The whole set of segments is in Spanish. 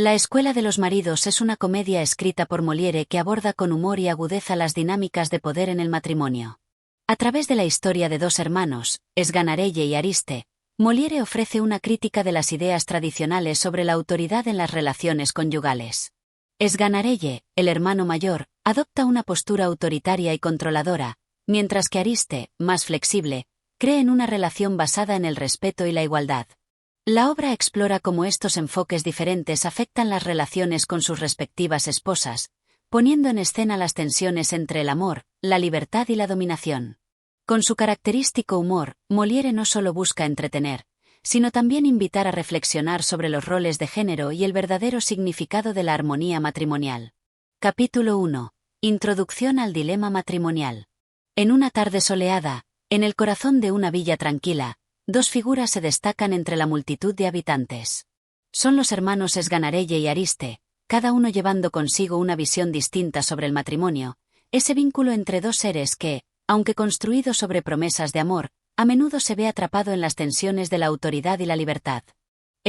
La Escuela de los Maridos es una comedia escrita por Molière que aborda con humor y agudeza las dinámicas de poder en el matrimonio. A través de la historia de dos hermanos, Sganarelle y Ariste, Molière ofrece una crítica de las ideas tradicionales sobre la autoridad en las relaciones conyugales. Sganarelle, el hermano mayor, adopta una postura autoritaria y controladora, mientras que Ariste, más flexible, cree en una relación basada en el respeto y la igualdad. La obra explora cómo estos enfoques diferentes afectan las relaciones con sus respectivas esposas, poniendo en escena las tensiones entre el amor, la libertad y la dominación. Con su característico humor, Molière no solo busca entretener, sino también invitar a reflexionar sobre los roles de género y el verdadero significado de la armonía matrimonial. Capítulo 1. Introducción al dilema matrimonial. En una tarde soleada, en el corazón de una villa tranquila, dos figuras se destacan entre la multitud de habitantes. Son los hermanos Sganarelle y Ariste, cada uno llevando consigo una visión distinta sobre el matrimonio, ese vínculo entre dos seres que, aunque construido sobre promesas de amor, a menudo se ve atrapado en las tensiones de la autoridad y la libertad.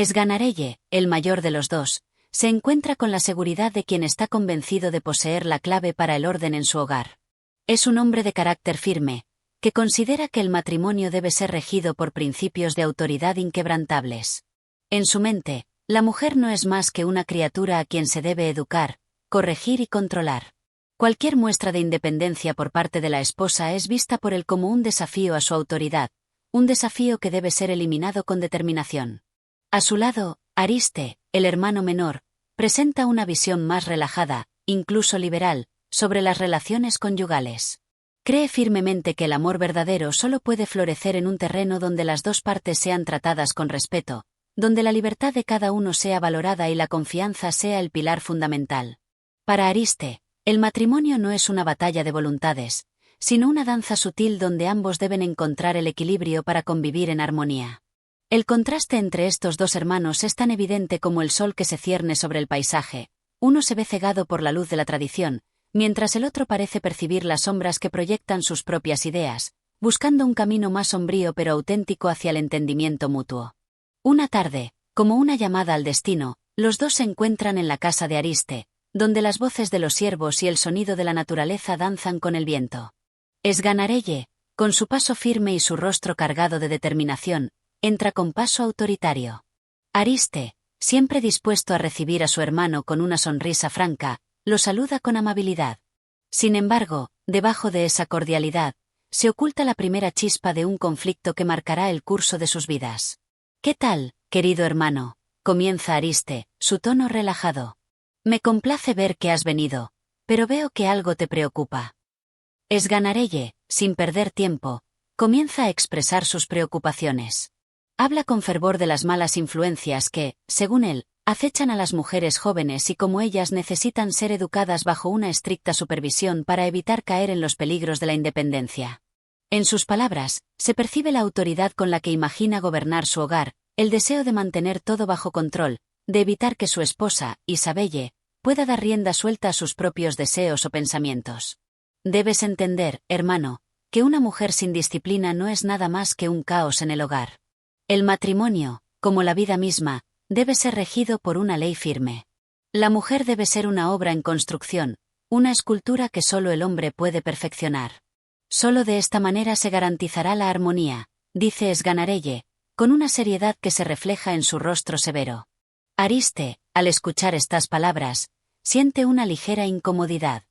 Sganarelle, el mayor de los dos, se encuentra con la seguridad de quien está convencido de poseer la clave para el orden en su hogar. Es un hombre de carácter firme, que considera que el matrimonio debe ser regido por principios de autoridad inquebrantables. En su mente, la mujer no es más que una criatura a quien se debe educar, corregir y controlar. Cualquier muestra de independencia por parte de la esposa es vista por él como un desafío a su autoridad, un desafío que debe ser eliminado con determinación. A su lado, Ariste, el hermano menor, presenta una visión más relajada, incluso liberal, sobre las relaciones conyugales. Cree firmemente que el amor verdadero solo puede florecer en un terreno donde las dos partes sean tratadas con respeto, donde la libertad de cada uno sea valorada y la confianza sea el pilar fundamental. Para Ariste, el matrimonio no es una batalla de voluntades, sino una danza sutil donde ambos deben encontrar el equilibrio para convivir en armonía. El contraste entre estos dos hermanos es tan evidente como el sol que se cierne sobre el paisaje. Uno se ve cegado por la luz de la tradición, mientras el otro parece percibir las sombras que proyectan sus propias ideas, buscando un camino más sombrío pero auténtico hacia el entendimiento mutuo. Una tarde, como una llamada al destino, los dos se encuentran en la casa de Ariste, donde las voces de los ciervos y el sonido de la naturaleza danzan con el viento. Sganarelle, con su paso firme y su rostro cargado de determinación, entra con paso autoritario. Ariste, siempre dispuesto a recibir a su hermano con una sonrisa franca, lo saluda con amabilidad. Sin embargo, debajo de esa cordialidad, se oculta la primera chispa de un conflicto que marcará el curso de sus vidas. «¿Qué tal, querido hermano?», comienza Ariste, su tono relajado. «Me complace ver que has venido, pero veo que algo te preocupa». Sganarelle, sin perder tiempo, comienza a expresar sus preocupaciones. Habla con fervor de las malas influencias que, según él, acechan a las mujeres jóvenes y cómo ellas necesitan ser educadas bajo una estricta supervisión para evitar caer en los peligros de la independencia. En sus palabras, se percibe la autoridad con la que imagina gobernar su hogar, el deseo de mantener todo bajo control, de evitar que su esposa, Isabelle, pueda dar rienda suelta a sus propios deseos o pensamientos. Debes entender, hermano, que una mujer sin disciplina no es nada más que un caos en el hogar. El matrimonio, como la vida misma, debe ser regido por una ley firme. La mujer debe ser una obra en construcción, una escultura que solo el hombre puede perfeccionar. Solo de esta manera se garantizará la armonía, dice Sganarelle, con una seriedad que se refleja en su rostro severo. Ariste, al escuchar estas palabras, siente una ligera incomodidad.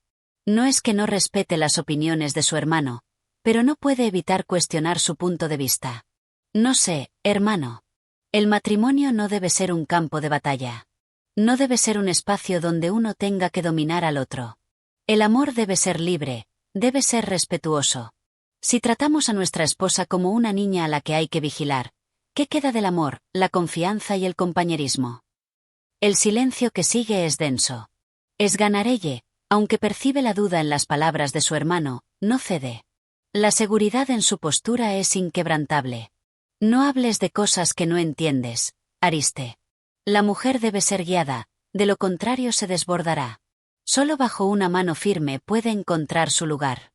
No es que no respete las opiniones de su hermano, pero no puede evitar cuestionar su punto de vista. No sé, hermano. El matrimonio no debe ser un campo de batalla. No debe ser un espacio donde uno tenga que dominar al otro. El amor debe ser libre, debe ser respetuoso. Si tratamos a nuestra esposa como una niña a la que hay que vigilar, ¿qué queda del amor, la confianza y el compañerismo? El silencio que sigue es denso. Sganarelle, aunque percibe la duda en las palabras de su hermano, no cede. La seguridad en su postura es inquebrantable. No hables de cosas que no entiendes, Ariste. La mujer debe ser guiada, de lo contrario se desbordará. Solo bajo una mano firme puede encontrar su lugar.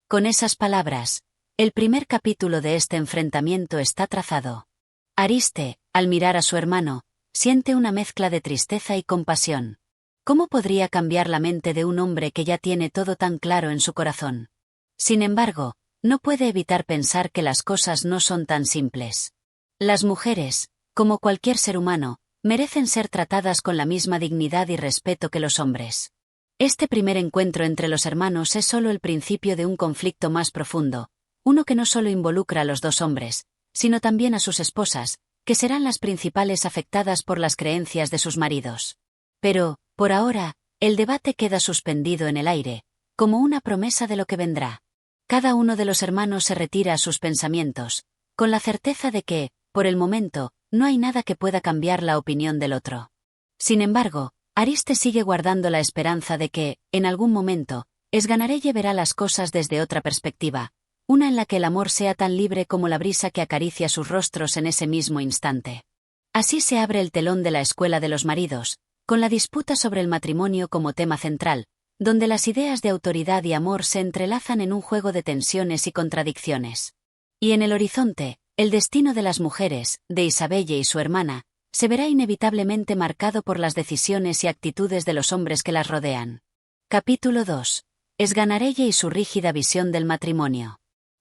Con esas palabras, el primer capítulo de este enfrentamiento está trazado. Ariste, al mirar a su hermano, siente una mezcla de tristeza y compasión. ¿Cómo podría cambiar la mente de un hombre que ya tiene todo tan claro en su corazón? Sin embargo, no puede evitar pensar que las cosas no son tan simples. Las mujeres, como cualquier ser humano, merecen ser tratadas con la misma dignidad y respeto que los hombres. Este primer encuentro entre los hermanos es solo el principio de un conflicto más profundo, uno que no solo involucra a los dos hombres, sino también a sus esposas, que serán las principales afectadas por las creencias de sus maridos. Pero, por ahora, el debate queda suspendido en el aire, como una promesa de lo que vendrá. Cada uno de los hermanos se retira a sus pensamientos, con la certeza de que, por el momento, no hay nada que pueda cambiar la opinión del otro. Sin embargo, Ariste sigue guardando la esperanza de que, en algún momento, Sganarelle verá las cosas desde otra perspectiva, una en la que el amor sea tan libre como la brisa que acaricia sus rostros en ese mismo instante. Así se abre el telón de la escuela de los maridos, con la disputa sobre el matrimonio como tema central, donde las ideas de autoridad y amor se entrelazan en un juego de tensiones y contradicciones. Y en el horizonte, el destino de las mujeres, de Isabelle y su hermana, se verá inevitablemente marcado por las decisiones y actitudes de los hombres que las rodean. Capítulo 2. Sganarelle y su rígida visión del matrimonio.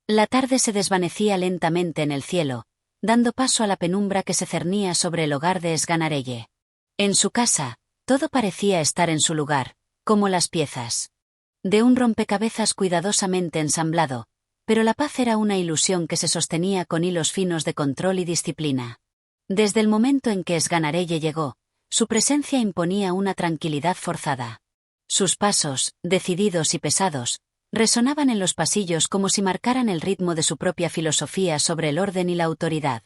La tarde se desvanecía lentamente en el cielo, dando paso a la penumbra que se cernía sobre el hogar de Sganarelle. En su casa, todo parecía estar en su lugar, como las piezas de un rompecabezas cuidadosamente ensamblado, pero la paz era una ilusión que se sostenía con hilos finos de control y disciplina. Desde el momento en que Sganarelle llegó, su presencia imponía una tranquilidad forzada. Sus pasos, decididos y pesados, resonaban en los pasillos como si marcaran el ritmo de su propia filosofía sobre el orden y la autoridad.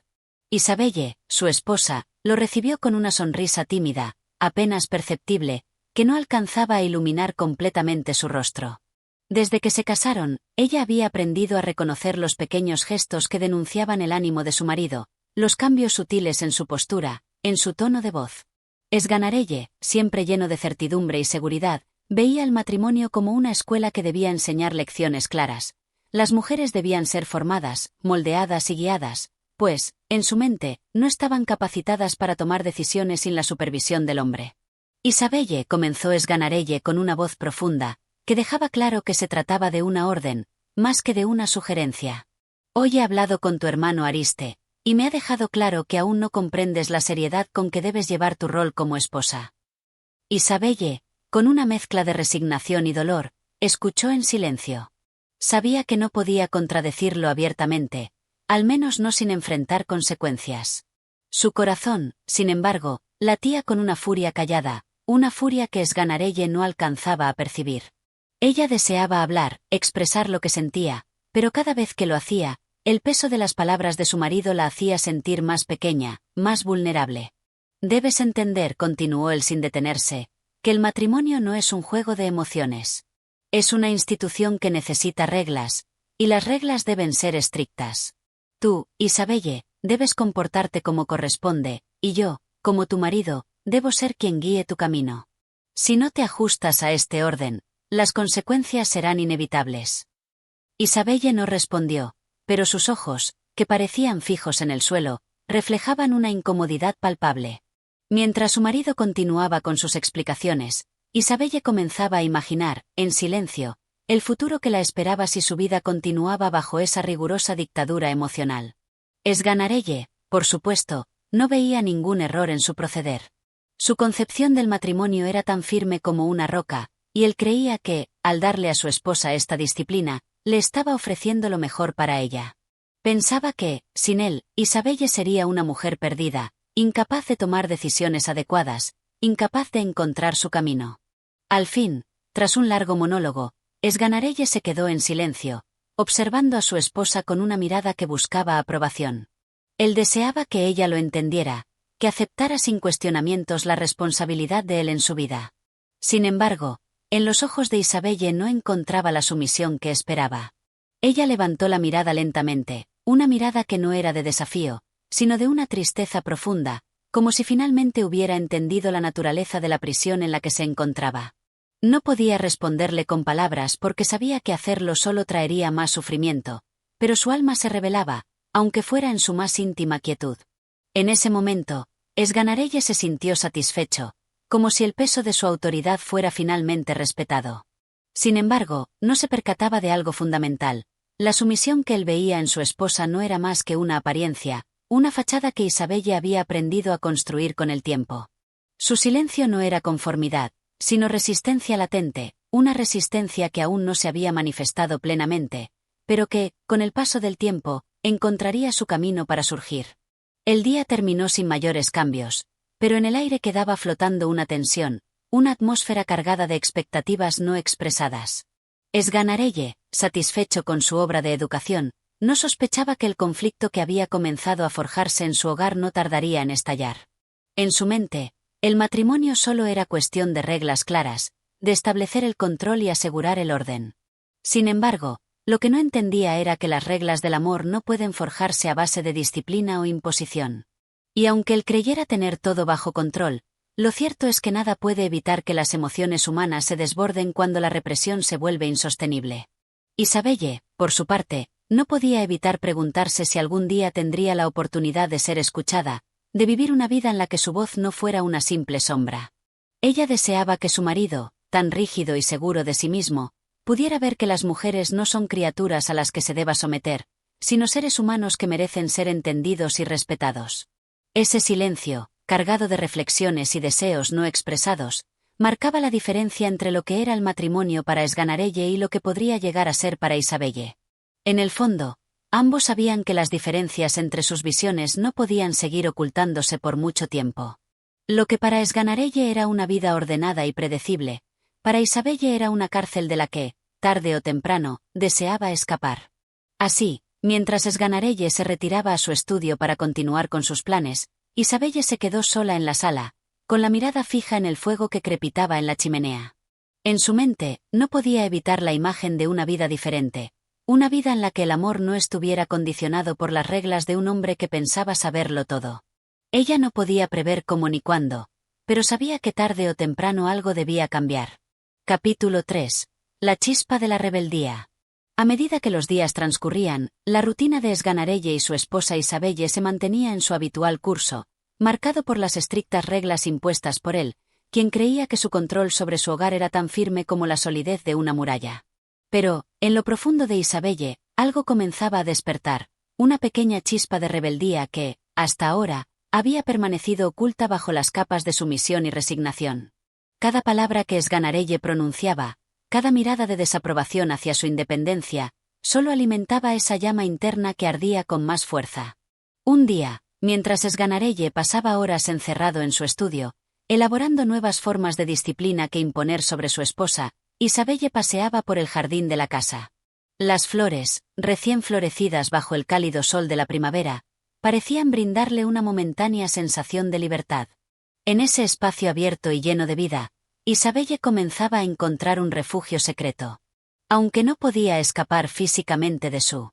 Isabelle, su esposa, lo recibió con una sonrisa tímida, apenas perceptible, que no alcanzaba a iluminar completamente su rostro. Desde que se casaron, ella había aprendido a reconocer los pequeños gestos que denunciaban el ánimo de su marido, los cambios sutiles en su postura, en su tono de voz. Sganarelle, siempre lleno de certidumbre y seguridad, veía el matrimonio como una escuela que debía enseñar lecciones claras. Las mujeres debían ser formadas, moldeadas y guiadas, pues, en su mente, no estaban capacitadas para tomar decisiones sin la supervisión del hombre. Isabelle, comenzó Sganarelle con una voz profunda, que dejaba claro que se trataba de una orden, más que de una sugerencia. Hoy he hablado con tu hermano Ariste, y me ha dejado claro que aún no comprendes la seriedad con que debes llevar tu rol como esposa. Isabelle, con una mezcla de resignación y dolor, escuchó en silencio. Sabía que no podía contradecirlo abiertamente, al menos no sin enfrentar consecuencias. Su corazón, sin embargo, latía con una furia callada, una furia que Sganarelle no alcanzaba a percibir. Ella deseaba hablar, expresar lo que sentía, pero cada vez que lo hacía, el peso de las palabras de su marido la hacía sentir más pequeña, más vulnerable. Debes entender, continuó él sin detenerse, que el matrimonio no es un juego de emociones. Es una institución que necesita reglas, y las reglas deben ser estrictas. Tú, Isabelle, debes comportarte como corresponde, y yo, como tu marido, debo ser quien guíe tu camino. Si no te ajustas a este orden, las consecuencias serán inevitables. Isabelle no respondió, pero sus ojos, que parecían fijos en el suelo, reflejaban una incomodidad palpable. Mientras su marido continuaba con sus explicaciones, Isabelle comenzaba a imaginar, en silencio, el futuro que la esperaba si su vida continuaba bajo esa rigurosa dictadura emocional. Sganarelle, por supuesto, no veía ningún error en su proceder. Su concepción del matrimonio era tan firme como una roca, y él creía que, al darle a su esposa esta disciplina, le estaba ofreciendo lo mejor para ella. Pensaba que, sin él, Isabelle sería una mujer perdida, incapaz de tomar decisiones adecuadas, incapaz de encontrar su camino. Al fin, tras un largo monólogo, Sganarelle se quedó en silencio, observando a su esposa con una mirada que buscaba aprobación. Él deseaba que ella lo entendiera, que aceptara sin cuestionamientos la responsabilidad de él en su vida. Sin embargo, en los ojos de Isabelle no encontraba la sumisión que esperaba. Ella levantó la mirada lentamente, una mirada que no era de desafío, sino de una tristeza profunda, como si finalmente hubiera entendido la naturaleza de la prisión en la que se encontraba. No podía responderle con palabras porque sabía que hacerlo solo traería más sufrimiento, pero su alma se rebelaba, aunque fuera en su más íntima quietud. En ese momento, Esganarelle se sintió satisfecho, como si el peso de su autoridad fuera finalmente respetado. Sin embargo, no se percataba de algo fundamental. La sumisión que él veía en su esposa no era más que una apariencia, una fachada que Isabelle había aprendido a construir con el tiempo. Su silencio no era conformidad, sino resistencia latente, una resistencia que aún no se había manifestado plenamente, pero que, con el paso del tiempo, encontraría su camino para surgir. El día terminó sin mayores cambios, pero en el aire quedaba flotando una tensión, una atmósfera cargada de expectativas no expresadas. Esganarelle, satisfecho con su obra de educación, no sospechaba que el conflicto que había comenzado a forjarse en su hogar no tardaría en estallar. En su mente, el matrimonio solo era cuestión de reglas claras, de establecer el control y asegurar el orden. Sin embargo, lo que no entendía era que las reglas del amor no pueden forjarse a base de disciplina o imposición. Y aunque él creyera tener todo bajo control, lo cierto es que nada puede evitar que las emociones humanas se desborden cuando la represión se vuelve insostenible. Isabelle, por su parte, no podía evitar preguntarse si algún día tendría la oportunidad de ser escuchada, de vivir una vida en la que su voz no fuera una simple sombra. Ella deseaba que su marido, tan rígido y seguro de sí mismo, pudiera ver que las mujeres no son criaturas a las que se deba someter, sino seres humanos que merecen ser entendidos y respetados. Ese silencio, cargado de reflexiones y deseos no expresados, marcaba la diferencia entre lo que era el matrimonio para Esganarelle y lo que podría llegar a ser para Isabelle. En el fondo, ambos sabían que las diferencias entre sus visiones no podían seguir ocultándose por mucho tiempo. Lo que para Esganarelle era una vida ordenada y predecible, para Isabelle era una cárcel de la que, tarde o temprano, deseaba escapar. Así, mientras Esganarelle se retiraba a su estudio para continuar con sus planes, Isabelle se quedó sola en la sala, con la mirada fija en el fuego que crepitaba en la chimenea. En su mente, no podía evitar la imagen de una vida diferente, una vida en la que el amor no estuviera condicionado por las reglas de un hombre que pensaba saberlo todo. Ella no podía prever cómo ni cuándo, pero sabía que tarde o temprano algo debía cambiar. Capítulo 3. La chispa de la rebeldía. A medida que los días transcurrían, la rutina de Esganarelle y su esposa Isabelle se mantenía en su habitual curso, marcado por las estrictas reglas impuestas por él, quien creía que su control sobre su hogar era tan firme como la solidez de una muralla. Pero, en lo profundo de Isabelle, algo comenzaba a despertar, una pequeña chispa de rebeldía que, hasta ahora, había permanecido oculta bajo las capas de sumisión y resignación. Cada palabra que Esganarelle pronunciaba, cada mirada de desaprobación hacia su independencia, solo alimentaba esa llama interna que ardía con más fuerza. Un día, mientras Esganarelle pasaba horas encerrado en su estudio, elaborando nuevas formas de disciplina que imponer sobre su esposa, Isabelle paseaba por el jardín de la casa. Las flores, recién florecidas bajo el cálido sol de la primavera, parecían brindarle una momentánea sensación de libertad. En ese espacio abierto y lleno de vida, Isabelle comenzaba a encontrar un refugio secreto. Aunque no podía escapar físicamente de su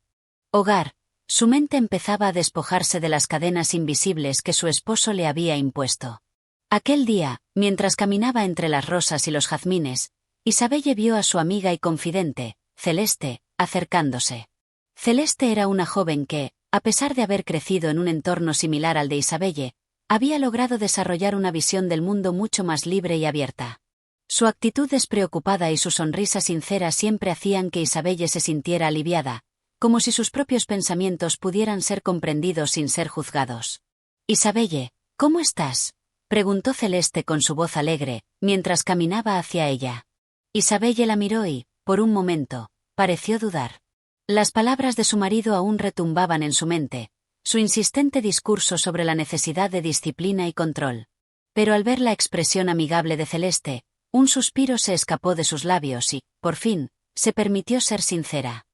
hogar, su mente empezaba a despojarse de las cadenas invisibles que su esposo le había impuesto. Aquel día, mientras caminaba entre las rosas y los jazmines, Isabelle vio a su amiga y confidente, Celeste, acercándose. Celeste era una joven que, a pesar de haber crecido en un entorno similar al de Isabelle, había logrado desarrollar una visión del mundo mucho más libre y abierta. Su actitud despreocupada y su sonrisa sincera siempre hacían que Isabelle se sintiera aliviada, como si sus propios pensamientos pudieran ser comprendidos sin ser juzgados. «Isabelle, ¿cómo estás?», preguntó Celeste con su voz alegre, mientras caminaba hacia ella. Isabelle la miró y, por un momento, pareció dudar. Las palabras de su marido aún retumbaban en su mente, su insistente discurso sobre la necesidad de disciplina y control. Pero al ver la expresión amigable de Celeste, un suspiro se escapó de sus labios y, por fin, se permitió ser sincera.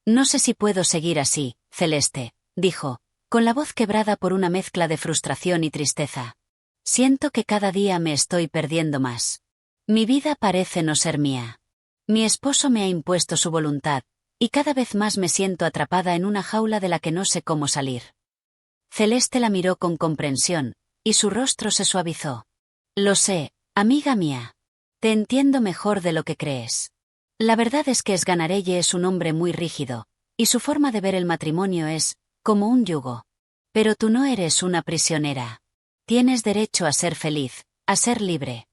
«No sé si puedo seguir así, Celeste», dijo, con la voz quebrada por una mezcla de frustración y tristeza. «Siento que cada día me estoy perdiendo más. Mi vida parece no ser mía. Mi esposo me ha impuesto su voluntad, y cada vez más me siento atrapada en una jaula de la que no sé cómo salir». Celeste la miró con comprensión, y su rostro se suavizó. «Lo sé, amiga mía. Te entiendo mejor de lo que crees. La verdad es que Esganarelle es un hombre muy rígido, y su forma de ver el matrimonio es, como un yugo. Pero tú no eres una prisionera. Tienes derecho a ser feliz, a ser libre.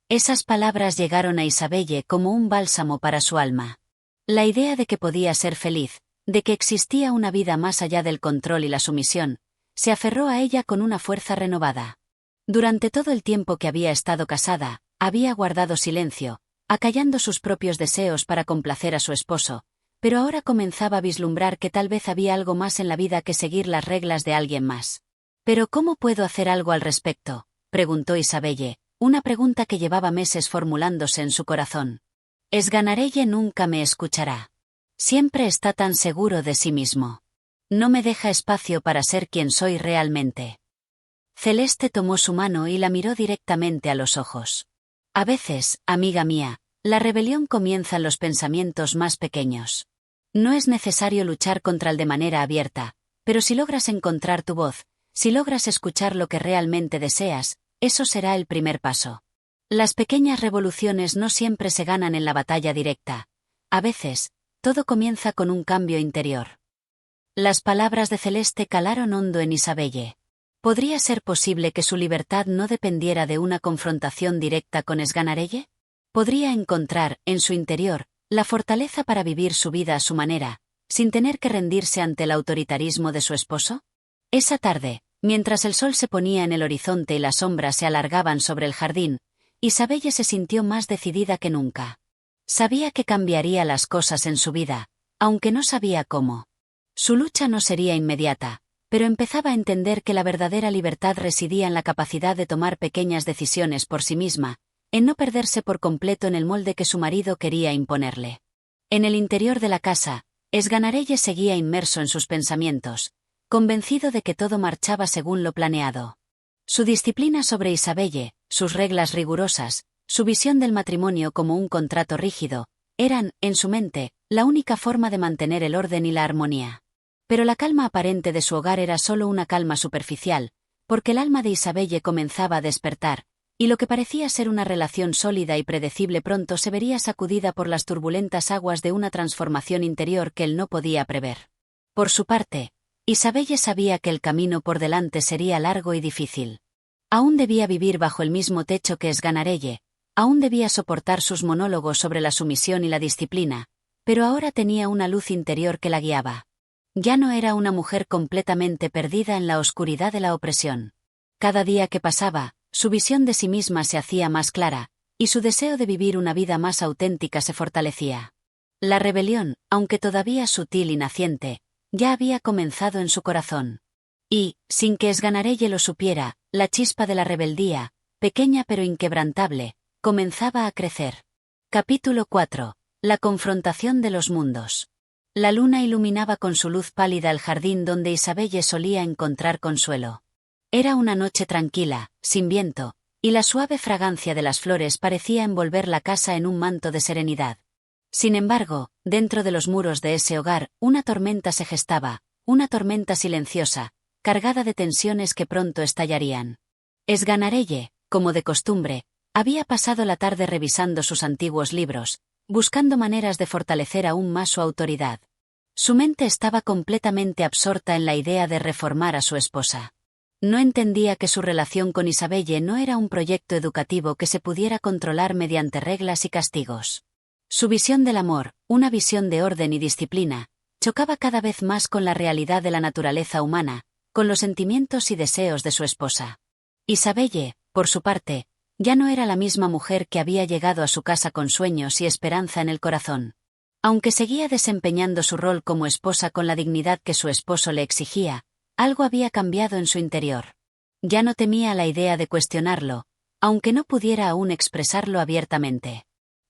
Esas palabras llegaron a Isabelle como un bálsamo para su alma. La idea de que podía ser feliz, de que existía una vida más allá del control y la sumisión, se aferró a ella con una fuerza renovada. Durante todo el tiempo que había estado casada, había guardado silencio, acallando sus propios deseos para complacer a su esposo, pero ahora comenzaba a vislumbrar que tal vez había algo más en la vida que seguir las reglas de alguien más. ¿Pero cómo puedo hacer algo al respecto?, preguntó Isabelle, una pregunta que llevaba meses formulándose en su corazón. Esganarelle nunca me escuchará. Siempre está tan seguro de sí mismo. No me deja espacio para ser quien soy realmente. Celeste tomó su mano y la miró directamente a los ojos. A veces, amiga mía, la rebelión comienza en los pensamientos más pequeños. No es necesario luchar contra el de manera abierta, pero si logras encontrar tu voz, si logras escuchar lo que realmente deseas, eso será el primer paso. Las pequeñas revoluciones no siempre se ganan en la batalla directa. A veces, todo comienza con un cambio interior. Las palabras de Celeste calaron hondo en Isabelle. ¿Podría ser posible que su libertad no dependiera de una confrontación directa con Esganarelle? ¿Podría encontrar, en su interior, la fortaleza para vivir su vida a su manera, sin tener que rendirse ante el autoritarismo de su esposo? Esa tarde, mientras el sol se ponía en el horizonte y las sombras se alargaban sobre el jardín, Isabelle se sintió más decidida que nunca. Sabía que cambiaría las cosas en su vida, aunque no sabía cómo. Su lucha no sería inmediata, pero empezaba a entender que la verdadera libertad residía en la capacidad de tomar pequeñas decisiones por sí misma, en no perderse por completo en el molde que su marido quería imponerle. En el interior de la casa, Esganarelle seguía inmerso en sus pensamientos, convencido de que todo marchaba según lo planeado. Su disciplina sobre Isabelle, sus reglas rigurosas, su visión del matrimonio como un contrato rígido, eran, en su mente, la única forma de mantener el orden y la armonía. Pero la calma aparente de su hogar era solo una calma superficial, porque el alma de Isabelle comenzaba a despertar, y lo que parecía ser una relación sólida y predecible pronto se vería sacudida por las turbulentas aguas de una transformación interior que él no podía prever. Por su parte, Isabelle sabía que el camino por delante sería largo y difícil. Aún debía vivir bajo el mismo techo que Esganarelle, aún debía soportar sus monólogos sobre la sumisión y la disciplina, pero ahora tenía una luz interior que la guiaba. Ya no era una mujer completamente perdida en la oscuridad de la opresión. Cada día que pasaba, su visión de sí misma se hacía más clara, y su deseo de vivir una vida más auténtica se fortalecía. La rebelión, aunque todavía sutil y naciente, ya había comenzado en su corazón. Y, sin que Esganarelle lo supiera, la chispa de la rebeldía, pequeña pero inquebrantable, comenzaba a crecer. Capítulo 4. La confrontación de los mundos. La luna iluminaba con su luz pálida el jardín donde Isabelle solía encontrar consuelo. Era una noche tranquila, sin viento, y la suave fragancia de las flores parecía envolver la casa en un manto de serenidad. Sin embargo, dentro de los muros de ese hogar, una tormenta se gestaba, una tormenta silenciosa, cargada de tensiones que pronto estallarían. Esganarelle, como de costumbre, había pasado la tarde revisando sus antiguos libros, buscando maneras de fortalecer aún más su autoridad. Su mente estaba completamente absorta en la idea de reformar a su esposa. No entendía que su relación con Isabelle no era un proyecto educativo que se pudiera controlar mediante reglas y castigos. Su visión del amor, una visión de orden y disciplina, chocaba cada vez más con la realidad de la naturaleza humana, con los sentimientos y deseos de su esposa. Isabelle, por su parte, ya no era la misma mujer que había llegado a su casa con sueños y esperanza en el corazón. Aunque seguía desempeñando su rol como esposa con la dignidad que su esposo le exigía, algo había cambiado en su interior. Ya no temía la idea de cuestionarlo, aunque no pudiera aún expresarlo abiertamente.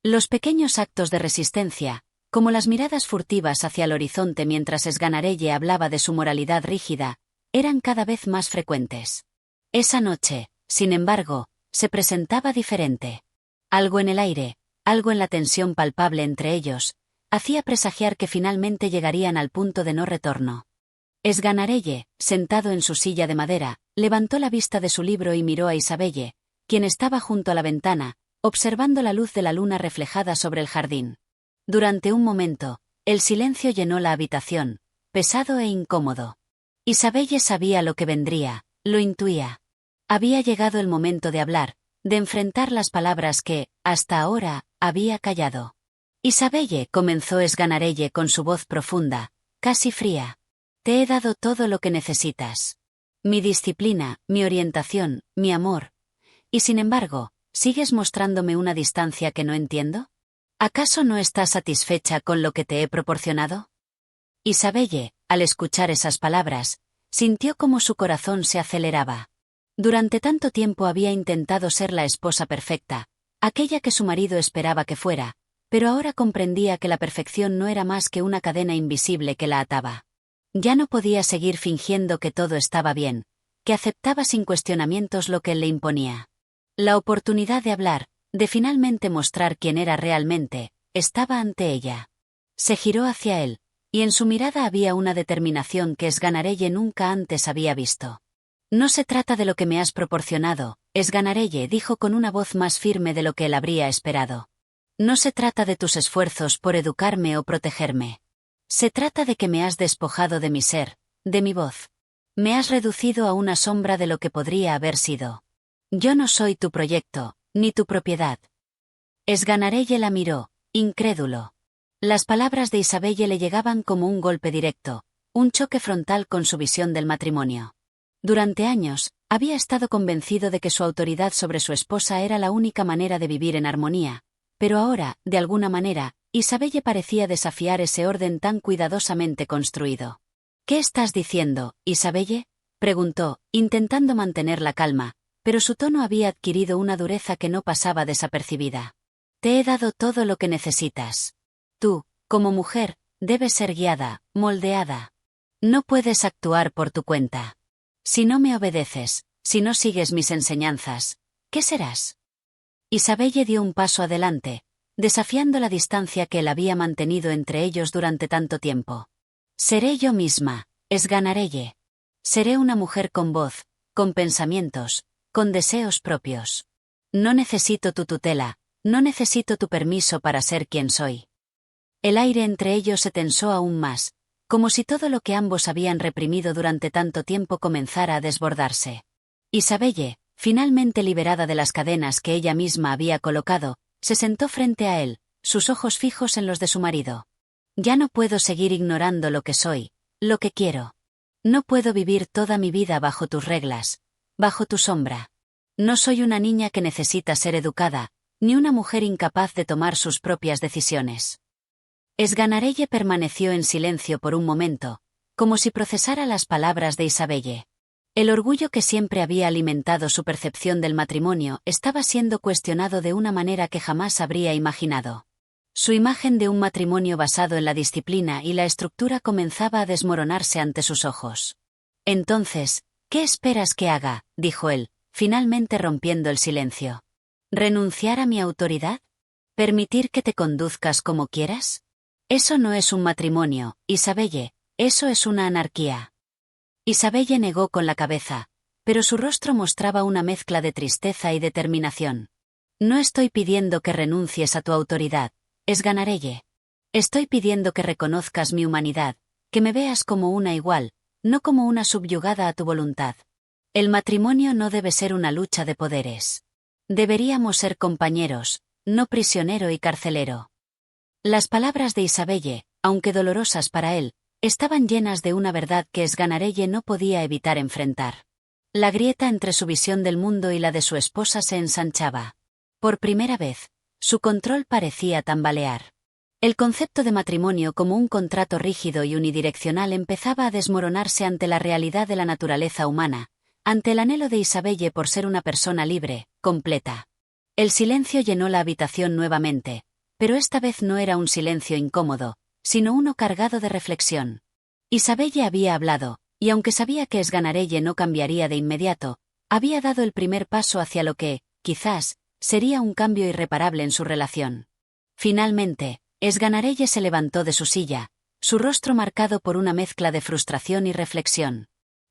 Los pequeños actos de resistencia, como las miradas furtivas hacia el horizonte mientras Esganarelle hablaba de su moralidad rígida, eran cada vez más frecuentes. Esa noche, sin embargo, se presentaba diferente. Algo en el aire, algo en la tensión palpable entre ellos, hacía presagiar que finalmente llegarían al punto de no retorno. Esganarelle, sentado en su silla de madera, levantó la vista de su libro y miró a Isabelle, quien estaba junto a la ventana, observando la luz de la luna reflejada sobre el jardín. Durante un momento, el silencio llenó la habitación, pesado e incómodo. Isabelle sabía lo que vendría, lo intuía. Había llegado el momento de hablar, de enfrentar las palabras que, hasta ahora, había callado. Isabelle, comenzó Sganarelle con su voz profunda, casi fría. Te he dado todo lo que necesitas. Mi disciplina, mi orientación, mi amor. Y sin embargo, ¿sigues mostrándome una distancia que no entiendo? ¿Acaso no estás satisfecha con lo que te he proporcionado? Isabelle, al escuchar esas palabras, sintió como su corazón se aceleraba. Durante tanto tiempo había intentado ser la esposa perfecta, aquella que su marido esperaba que fuera, pero ahora comprendía que la perfección no era más que una cadena invisible que la ataba. Ya no podía seguir fingiendo que todo estaba bien, que aceptaba sin cuestionamientos lo que él le imponía. La oportunidad de hablar, de finalmente mostrar quién era realmente, estaba ante ella. Se giró hacia él, y en su mirada había una determinación que Sganarelle nunca antes había visto. No se trata de lo que me has proporcionado, Sganarelle dijo con una voz más firme de lo que él habría esperado. No se trata de tus esfuerzos por educarme o protegerme. Se trata de que me has despojado de mi ser, de mi voz. Me has reducido a una sombra de lo que podría haber sido. Yo no soy tu proyecto, ni tu propiedad. Sganarelle la miró, incrédulo. Las palabras de Isabelle le llegaban como un golpe directo, un choque frontal con su visión del matrimonio. Durante años, había estado convencido de que su autoridad sobre su esposa era la única manera de vivir en armonía, pero ahora, de alguna manera, Isabelle parecía desafiar ese orden tan cuidadosamente construido. ¿Qué estás diciendo, Isabelle?, preguntó, intentando mantener la calma, pero su tono había adquirido una dureza que no pasaba desapercibida. Te he dado todo lo que necesitas. Tú, como mujer, debes ser guiada, moldeada. No puedes actuar por tu cuenta. Si no me obedeces, si no sigues mis enseñanzas, ¿qué serás? Isabelle dio un paso adelante, desafiando la distancia que él había mantenido entre ellos durante tanto tiempo. Seré yo misma, Sganarelle. Seré una mujer con voz, con pensamientos, con deseos propios. No necesito tu tutela, no necesito tu permiso para ser quien soy. El aire entre ellos se tensó aún más, como si todo lo que ambos habían reprimido durante tanto tiempo comenzara a desbordarse. Isabelle, finalmente liberada de las cadenas que ella misma había colocado, se sentó frente a él, sus ojos fijos en los de su marido. Ya no puedo seguir ignorando lo que soy, lo que quiero. No puedo vivir toda mi vida bajo tus reglas, bajo tu sombra. No soy una niña que necesita ser educada, ni una mujer incapaz de tomar sus propias decisiones. Sganarelle permaneció en silencio por un momento, como si procesara las palabras de Isabelle. El orgullo que siempre había alimentado su percepción del matrimonio estaba siendo cuestionado de una manera que jamás habría imaginado. Su imagen de un matrimonio basado en la disciplina y la estructura comenzaba a desmoronarse ante sus ojos. Entonces, ¿qué esperas que haga?, dijo él, finalmente rompiendo el silencio. ¿Renunciar a mi autoridad? ¿Permitir que te conduzcas como quieras? Eso no es un matrimonio, Isabelle, eso es una anarquía. Isabelle negó con la cabeza, pero su rostro mostraba una mezcla de tristeza y determinación. No estoy pidiendo que renuncies a tu autoridad, Sganarelle. Estoy pidiendo que reconozcas mi humanidad, que me veas como una igual, no como una subyugada a tu voluntad. El matrimonio no debe ser una lucha de poderes. Deberíamos ser compañeros, no prisionero y carcelero. Las palabras de Isabelle, aunque dolorosas para él, estaban llenas de una verdad que Sganarelle no podía evitar enfrentar. La grieta entre su visión del mundo y la de su esposa se ensanchaba. Por primera vez, su control parecía tambalear. El concepto de matrimonio como un contrato rígido y unidireccional empezaba a desmoronarse ante la realidad de la naturaleza humana, ante el anhelo de Isabelle por ser una persona libre, completa. El silencio llenó la habitación nuevamente, pero esta vez no era un silencio incómodo, sino uno cargado de reflexión. Isabelle había hablado, y aunque sabía que Sganarelle no cambiaría de inmediato, había dado el primer paso hacia lo que, quizás, sería un cambio irreparable en su relación. Finalmente, Sganarelle se levantó de su silla, su rostro marcado por una mezcla de frustración y reflexión.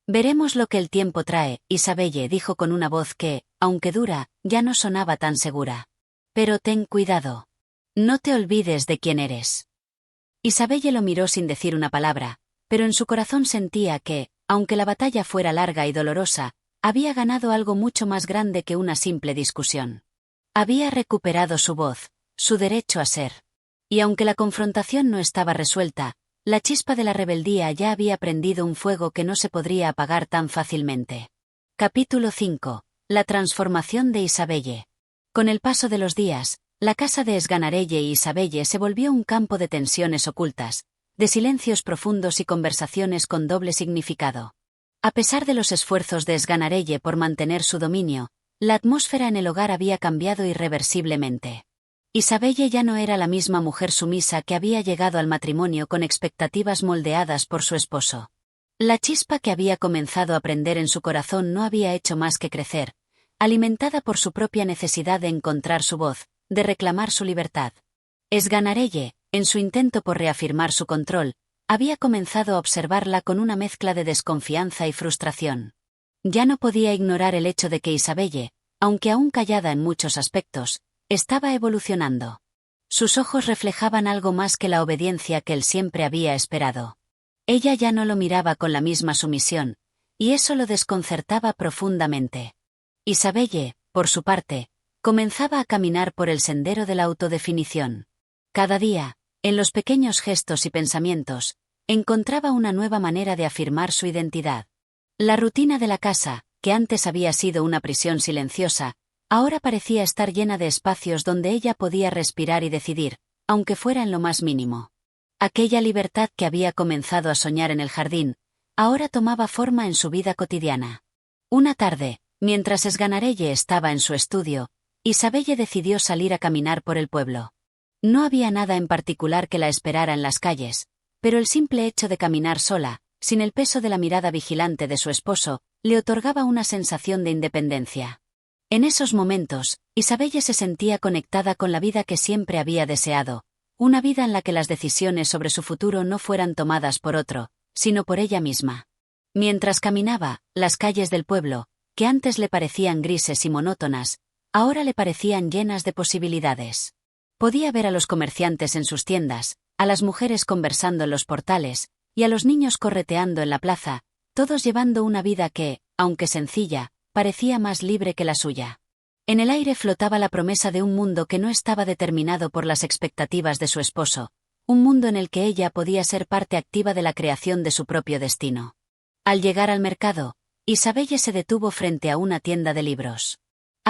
Veremos lo que el tiempo trae, Isabelle dijo con una voz que, aunque dura, ya no sonaba tan segura. Pero ten cuidado. No te olvides de quién eres. Isabelle lo miró sin decir una palabra, pero en su corazón sentía que, aunque la batalla fuera larga y dolorosa, había ganado algo mucho más grande que una simple discusión. Había recuperado su voz, su derecho a ser. Y aunque la confrontación no estaba resuelta, la chispa de la rebeldía ya había prendido un fuego que no se podría apagar tan fácilmente. Capítulo 5. La transformación de Isabelle. Con el paso de los días, la casa de Sganarelle y Isabelle se volvió un campo de tensiones ocultas, de silencios profundos y conversaciones con doble significado. A pesar de los esfuerzos de Sganarelle por mantener su dominio, la atmósfera en el hogar había cambiado irreversiblemente. Isabelle ya no era la misma mujer sumisa que había llegado al matrimonio con expectativas moldeadas por su esposo. La chispa que había comenzado a prender en su corazón no había hecho más que crecer, alimentada por su propia necesidad de encontrar su voz, de reclamar su libertad. Sganarelle, en su intento por reafirmar su control, había comenzado a observarla con una mezcla de desconfianza y frustración. Ya no podía ignorar el hecho de que Isabelle, aunque aún callada en muchos aspectos, estaba evolucionando. Sus ojos reflejaban algo más que la obediencia que él siempre había esperado. Ella ya no lo miraba con la misma sumisión, y eso lo desconcertaba profundamente. Isabelle, por su parte, comenzaba a caminar por el sendero de la autodefinición. Cada día, en los pequeños gestos y pensamientos, encontraba una nueva manera de afirmar su identidad. La rutina de la casa, que antes había sido una prisión silenciosa, ahora parecía estar llena de espacios donde ella podía respirar y decidir, aunque fuera en lo más mínimo. Aquella libertad que había comenzado a soñar en el jardín, ahora tomaba forma en su vida cotidiana. Una tarde, mientras Sganarelle estaba en su estudio, Isabelle decidió salir a caminar por el pueblo. No había nada en particular que la esperara en las calles, pero el simple hecho de caminar sola, sin el peso de la mirada vigilante de su esposo, le otorgaba una sensación de independencia. En esos momentos, Isabelle se sentía conectada con la vida que siempre había deseado, una vida en la que las decisiones sobre su futuro no fueran tomadas por otro, sino por ella misma. Mientras caminaba, las calles del pueblo, que antes le parecían grises y monótonas, ahora le parecían llenas de posibilidades. Podía ver a los comerciantes en sus tiendas, a las mujeres conversando en los portales, y a los niños correteando en la plaza, todos llevando una vida que, aunque sencilla, parecía más libre que la suya. En el aire flotaba la promesa de un mundo que no estaba determinado por las expectativas de su esposo, un mundo en el que ella podía ser parte activa de la creación de su propio destino. Al llegar al mercado, Isabelle se detuvo frente a una tienda de libros.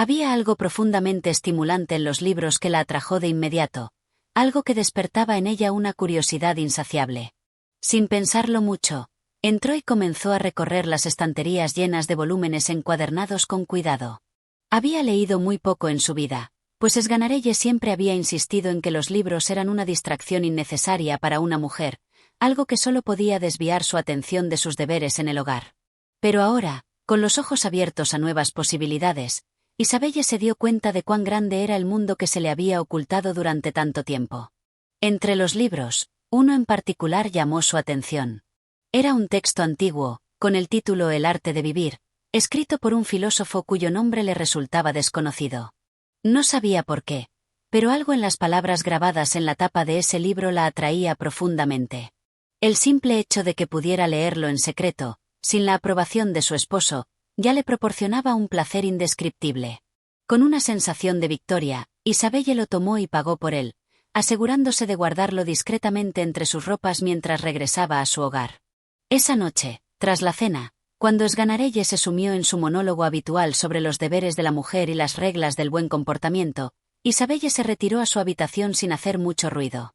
Había algo profundamente estimulante en los libros que la atrajo de inmediato, algo que despertaba en ella una curiosidad insaciable. Sin pensarlo mucho, entró y comenzó a recorrer las estanterías llenas de volúmenes encuadernados con cuidado. Había leído muy poco en su vida, pues Sganarelle siempre había insistido en que los libros eran una distracción innecesaria para una mujer, algo que solo podía desviar su atención de sus deberes en el hogar. Pero ahora, con los ojos abiertos a nuevas posibilidades, Isabelle se dio cuenta de cuán grande era el mundo que se le había ocultado durante tanto tiempo. Entre los libros, uno en particular llamó su atención. Era un texto antiguo, con el título El arte de vivir, escrito por un filósofo cuyo nombre le resultaba desconocido. No sabía por qué, pero algo en las palabras grabadas en la tapa de ese libro la atraía profundamente. El simple hecho de que pudiera leerlo en secreto, sin la aprobación de su esposo, ya le proporcionaba un placer indescriptible. Con una sensación de victoria, Isabelle lo tomó y pagó por él, asegurándose de guardarlo discretamente entre sus ropas mientras regresaba a su hogar. Esa noche, tras la cena, cuando Sganarelle se sumió en su monólogo habitual sobre los deberes de la mujer y las reglas del buen comportamiento, Isabelle se retiró a su habitación sin hacer mucho ruido.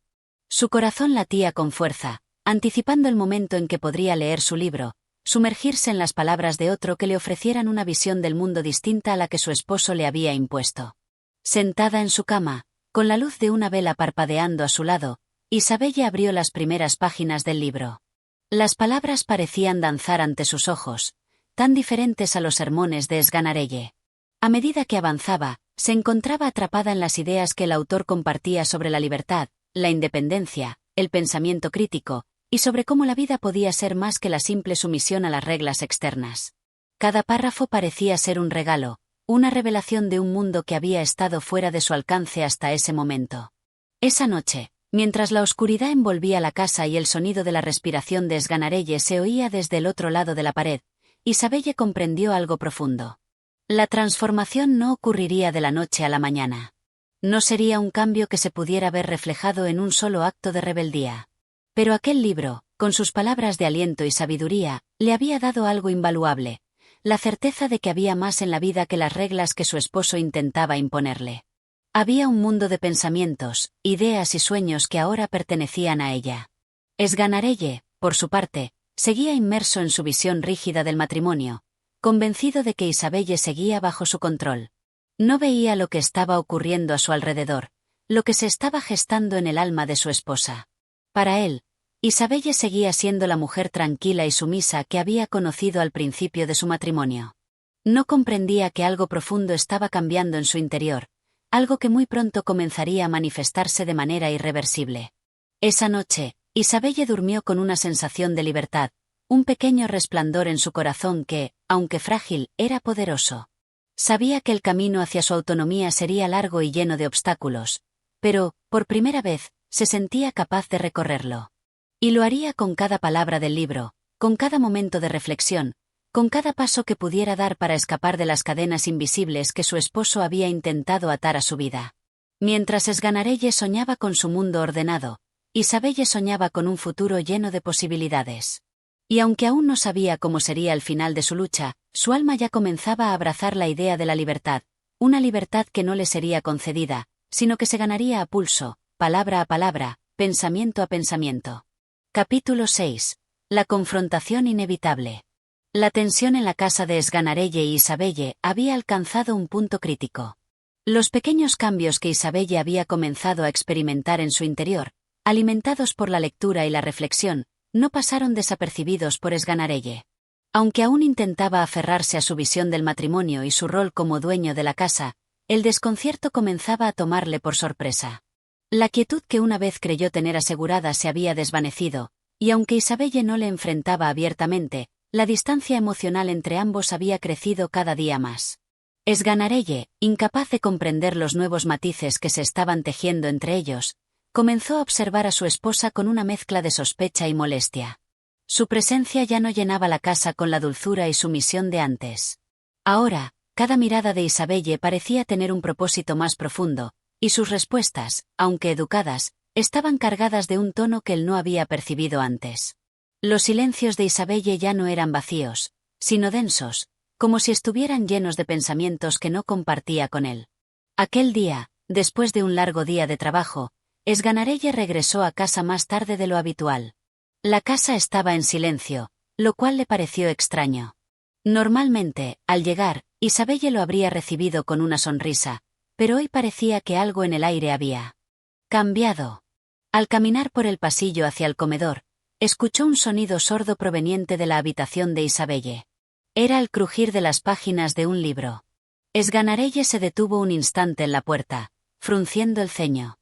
Su corazón latía con fuerza, anticipando el momento en que podría leer su libro, sumergirse en las palabras de otro que le ofrecieran una visión del mundo distinta a la que su esposo le había impuesto. Sentada en su cama, con la luz de una vela parpadeando a su lado, Isabelle abrió las primeras páginas del libro. Las palabras parecían danzar ante sus ojos, tan diferentes a los sermones de Sganarelle. A medida que avanzaba, se encontraba atrapada en las ideas que el autor compartía sobre la libertad, la independencia, el pensamiento crítico, y sobre cómo la vida podía ser más que la simple sumisión a las reglas externas. Cada párrafo parecía ser un regalo, una revelación de un mundo que había estado fuera de su alcance hasta ese momento. Esa noche, mientras la oscuridad envolvía la casa y el sonido de la respiración de Sganarelle se oía desde el otro lado de la pared, Isabelle comprendió algo profundo. La transformación no ocurriría de la noche a la mañana. No sería un cambio que se pudiera ver reflejado en un solo acto de rebeldía. Pero aquel libro, con sus palabras de aliento y sabiduría, le había dado algo invaluable, la certeza de que había más en la vida que las reglas que su esposo intentaba imponerle. Había un mundo de pensamientos, ideas y sueños que ahora pertenecían a ella. Sganarelle, por su parte, seguía inmerso en su visión rígida del matrimonio, convencido de que Isabelle seguía bajo su control. No veía lo que estaba ocurriendo a su alrededor, lo que se estaba gestando en el alma de su esposa. Para él, Isabelle seguía siendo la mujer tranquila y sumisa que había conocido al principio de su matrimonio. No comprendía que algo profundo estaba cambiando en su interior, algo que muy pronto comenzaría a manifestarse de manera irreversible. Esa noche, Isabelle durmió con una sensación de libertad, un pequeño resplandor en su corazón que, aunque frágil, era poderoso. Sabía que el camino hacia su autonomía sería largo y lleno de obstáculos, pero, por primera vez, se sentía capaz de recorrerlo. Y lo haría con cada palabra del libro, con cada momento de reflexión, con cada paso que pudiera dar para escapar de las cadenas invisibles que su esposo había intentado atar a su vida. Mientras Sganarelle soñaba con su mundo ordenado, Isabelle soñaba con un futuro lleno de posibilidades. Y aunque aún no sabía cómo sería el final de su lucha, su alma ya comenzaba a abrazar la idea de la libertad, una libertad que no le sería concedida, sino que se ganaría a pulso, palabra a palabra, pensamiento a pensamiento. Capítulo 6. La confrontación inevitable. La tensión en la casa de Sganarelle y Isabelle había alcanzado un punto crítico. Los pequeños cambios que Isabelle había comenzado a experimentar en su interior, alimentados por la lectura y la reflexión, no pasaron desapercibidos por Sganarelle. Aunque aún intentaba aferrarse a su visión del matrimonio y su rol como dueño de la casa, el desconcierto comenzaba a tomarle por sorpresa. La quietud que una vez creyó tener asegurada se había desvanecido, y aunque Isabelle no le enfrentaba abiertamente, la distancia emocional entre ambos había crecido cada día más. Sganarelle, incapaz de comprender los nuevos matices que se estaban tejiendo entre ellos, comenzó a observar a su esposa con una mezcla de sospecha y molestia. Su presencia ya no llenaba la casa con la dulzura y sumisión de antes. Ahora, cada mirada de Isabelle parecía tener un propósito más profundo, y sus respuestas, aunque educadas, estaban cargadas de un tono que él no había percibido antes. Los silencios de Isabelle ya no eran vacíos, sino densos, como si estuvieran llenos de pensamientos que no compartía con él. Aquel día, después de un largo día de trabajo, Sganarelle regresó a casa más tarde de lo habitual. La casa estaba en silencio, lo cual le pareció extraño. Normalmente, al llegar, Isabelle lo habría recibido con una sonrisa, pero hoy parecía que algo en el aire había cambiado. Al caminar por el pasillo hacia el comedor, escuchó un sonido sordo proveniente de la habitación de Isabelle. Era el crujir de las páginas de un libro. Sganarelle se detuvo un instante en la puerta, frunciendo el ceño.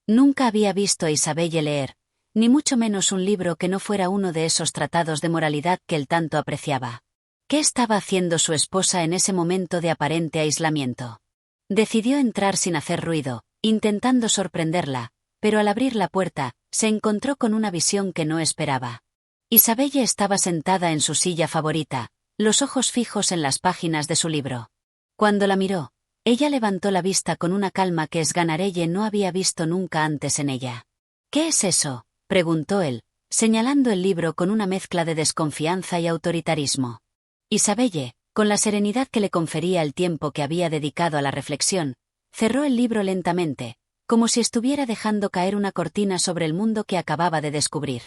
Nunca había visto a Isabelle leer, ni mucho menos un libro que no fuera uno de esos tratados de moralidad que él tanto apreciaba. ¿Qué estaba haciendo su esposa en ese momento de aparente aislamiento? Decidió entrar sin hacer ruido, intentando sorprenderla, pero al abrir la puerta, se encontró con una visión que no esperaba. Isabelle estaba sentada en su silla favorita, los ojos fijos en las páginas de su libro. Cuando la miró, ella levantó la vista con una calma que Sganarelle no había visto nunca antes en ella. «¿Qué es eso?», preguntó él, señalando el libro con una mezcla de desconfianza y autoritarismo. Isabelle, con la serenidad que le confería el tiempo que había dedicado a la reflexión, cerró el libro lentamente, como si estuviera dejando caer una cortina sobre el mundo que acababa de descubrir.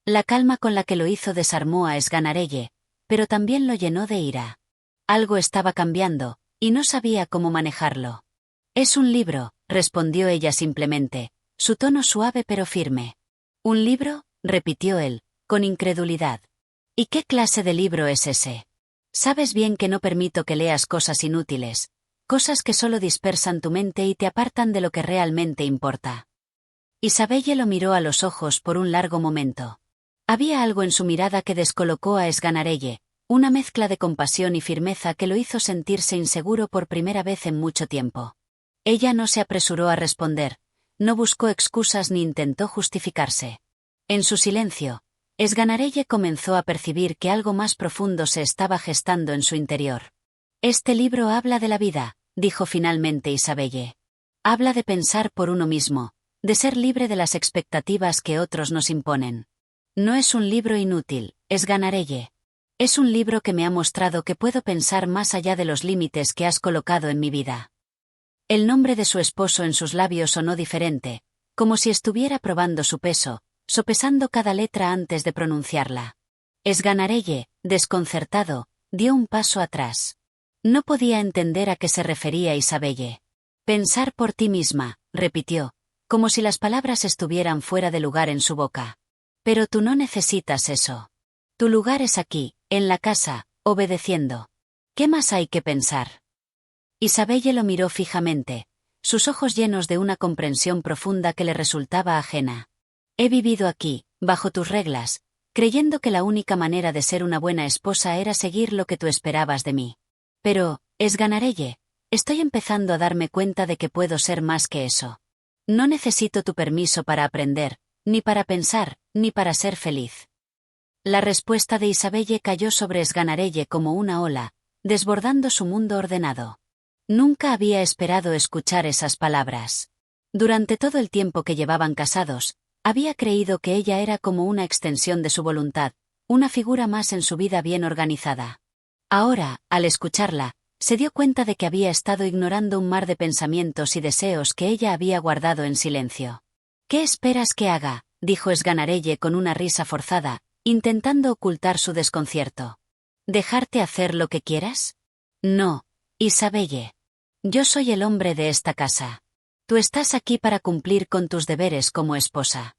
La calma con la que lo hizo desarmó a Sganarelle, pero también lo llenó de ira. Algo estaba cambiando, y no sabía cómo manejarlo. «Es un libro», respondió ella simplemente, su tono suave pero firme. «¿Un libro?», repitió él, con incredulidad. «¿Y qué clase de libro es ese? Sabes bien que no permito que leas cosas inútiles, cosas que solo dispersan tu mente y te apartan de lo que realmente importa». Isabelle lo miró a los ojos por un largo momento. Había algo en su mirada que descolocó a Sganarelle, una mezcla de compasión y firmeza que lo hizo sentirse inseguro por primera vez en mucho tiempo. Ella no se apresuró a responder, no buscó excusas ni intentó justificarse. En su silencio, Esganarelle comenzó a percibir que algo más profundo se estaba gestando en su interior. Este libro habla de la vida, dijo finalmente Isabelle. Habla de pensar por uno mismo, de ser libre de las expectativas que otros nos imponen. No es un libro inútil, Esganarelle. Es un libro que me ha mostrado que puedo pensar más allá de los límites que has colocado en mi vida. El nombre de su esposo en sus labios sonó diferente, como si estuviera probando su peso, sopesando cada letra antes de pronunciarla. Esganarelle, desconcertado, dio un paso atrás. No podía entender a qué se refería Isabelle. Pensar por ti misma, repitió, como si las palabras estuvieran fuera de lugar en su boca. Pero tú no necesitas eso. Tu lugar es aquí, en la casa, obedeciendo. ¿Qué más hay que pensar? Isabelle lo miró fijamente, sus ojos llenos de una comprensión profunda que le resultaba ajena. He vivido aquí, bajo tus reglas, creyendo que la única manera de ser una buena esposa era seguir lo que tú esperabas de mí. Pero, Esganarelle, estoy empezando a darme cuenta de que puedo ser más que eso. No necesito tu permiso para aprender, ni para pensar, ni para ser feliz. La respuesta de Isabelle cayó sobre Esganarelle como una ola, desbordando su mundo ordenado. Nunca había esperado escuchar esas palabras. Durante todo el tiempo que llevaban casados, había creído que ella era como una extensión de su voluntad, una figura más en su vida bien organizada. Ahora, al escucharla, se dio cuenta de que había estado ignorando un mar de pensamientos y deseos que ella había guardado en silencio. ¿Qué esperas que haga?, dijo Esganarelle con una risa forzada, intentando ocultar su desconcierto. ¿Dejarte hacer lo que quieras? No, Isabelle. Yo soy el hombre de esta casa. Tú estás aquí para cumplir con tus deberes como esposa.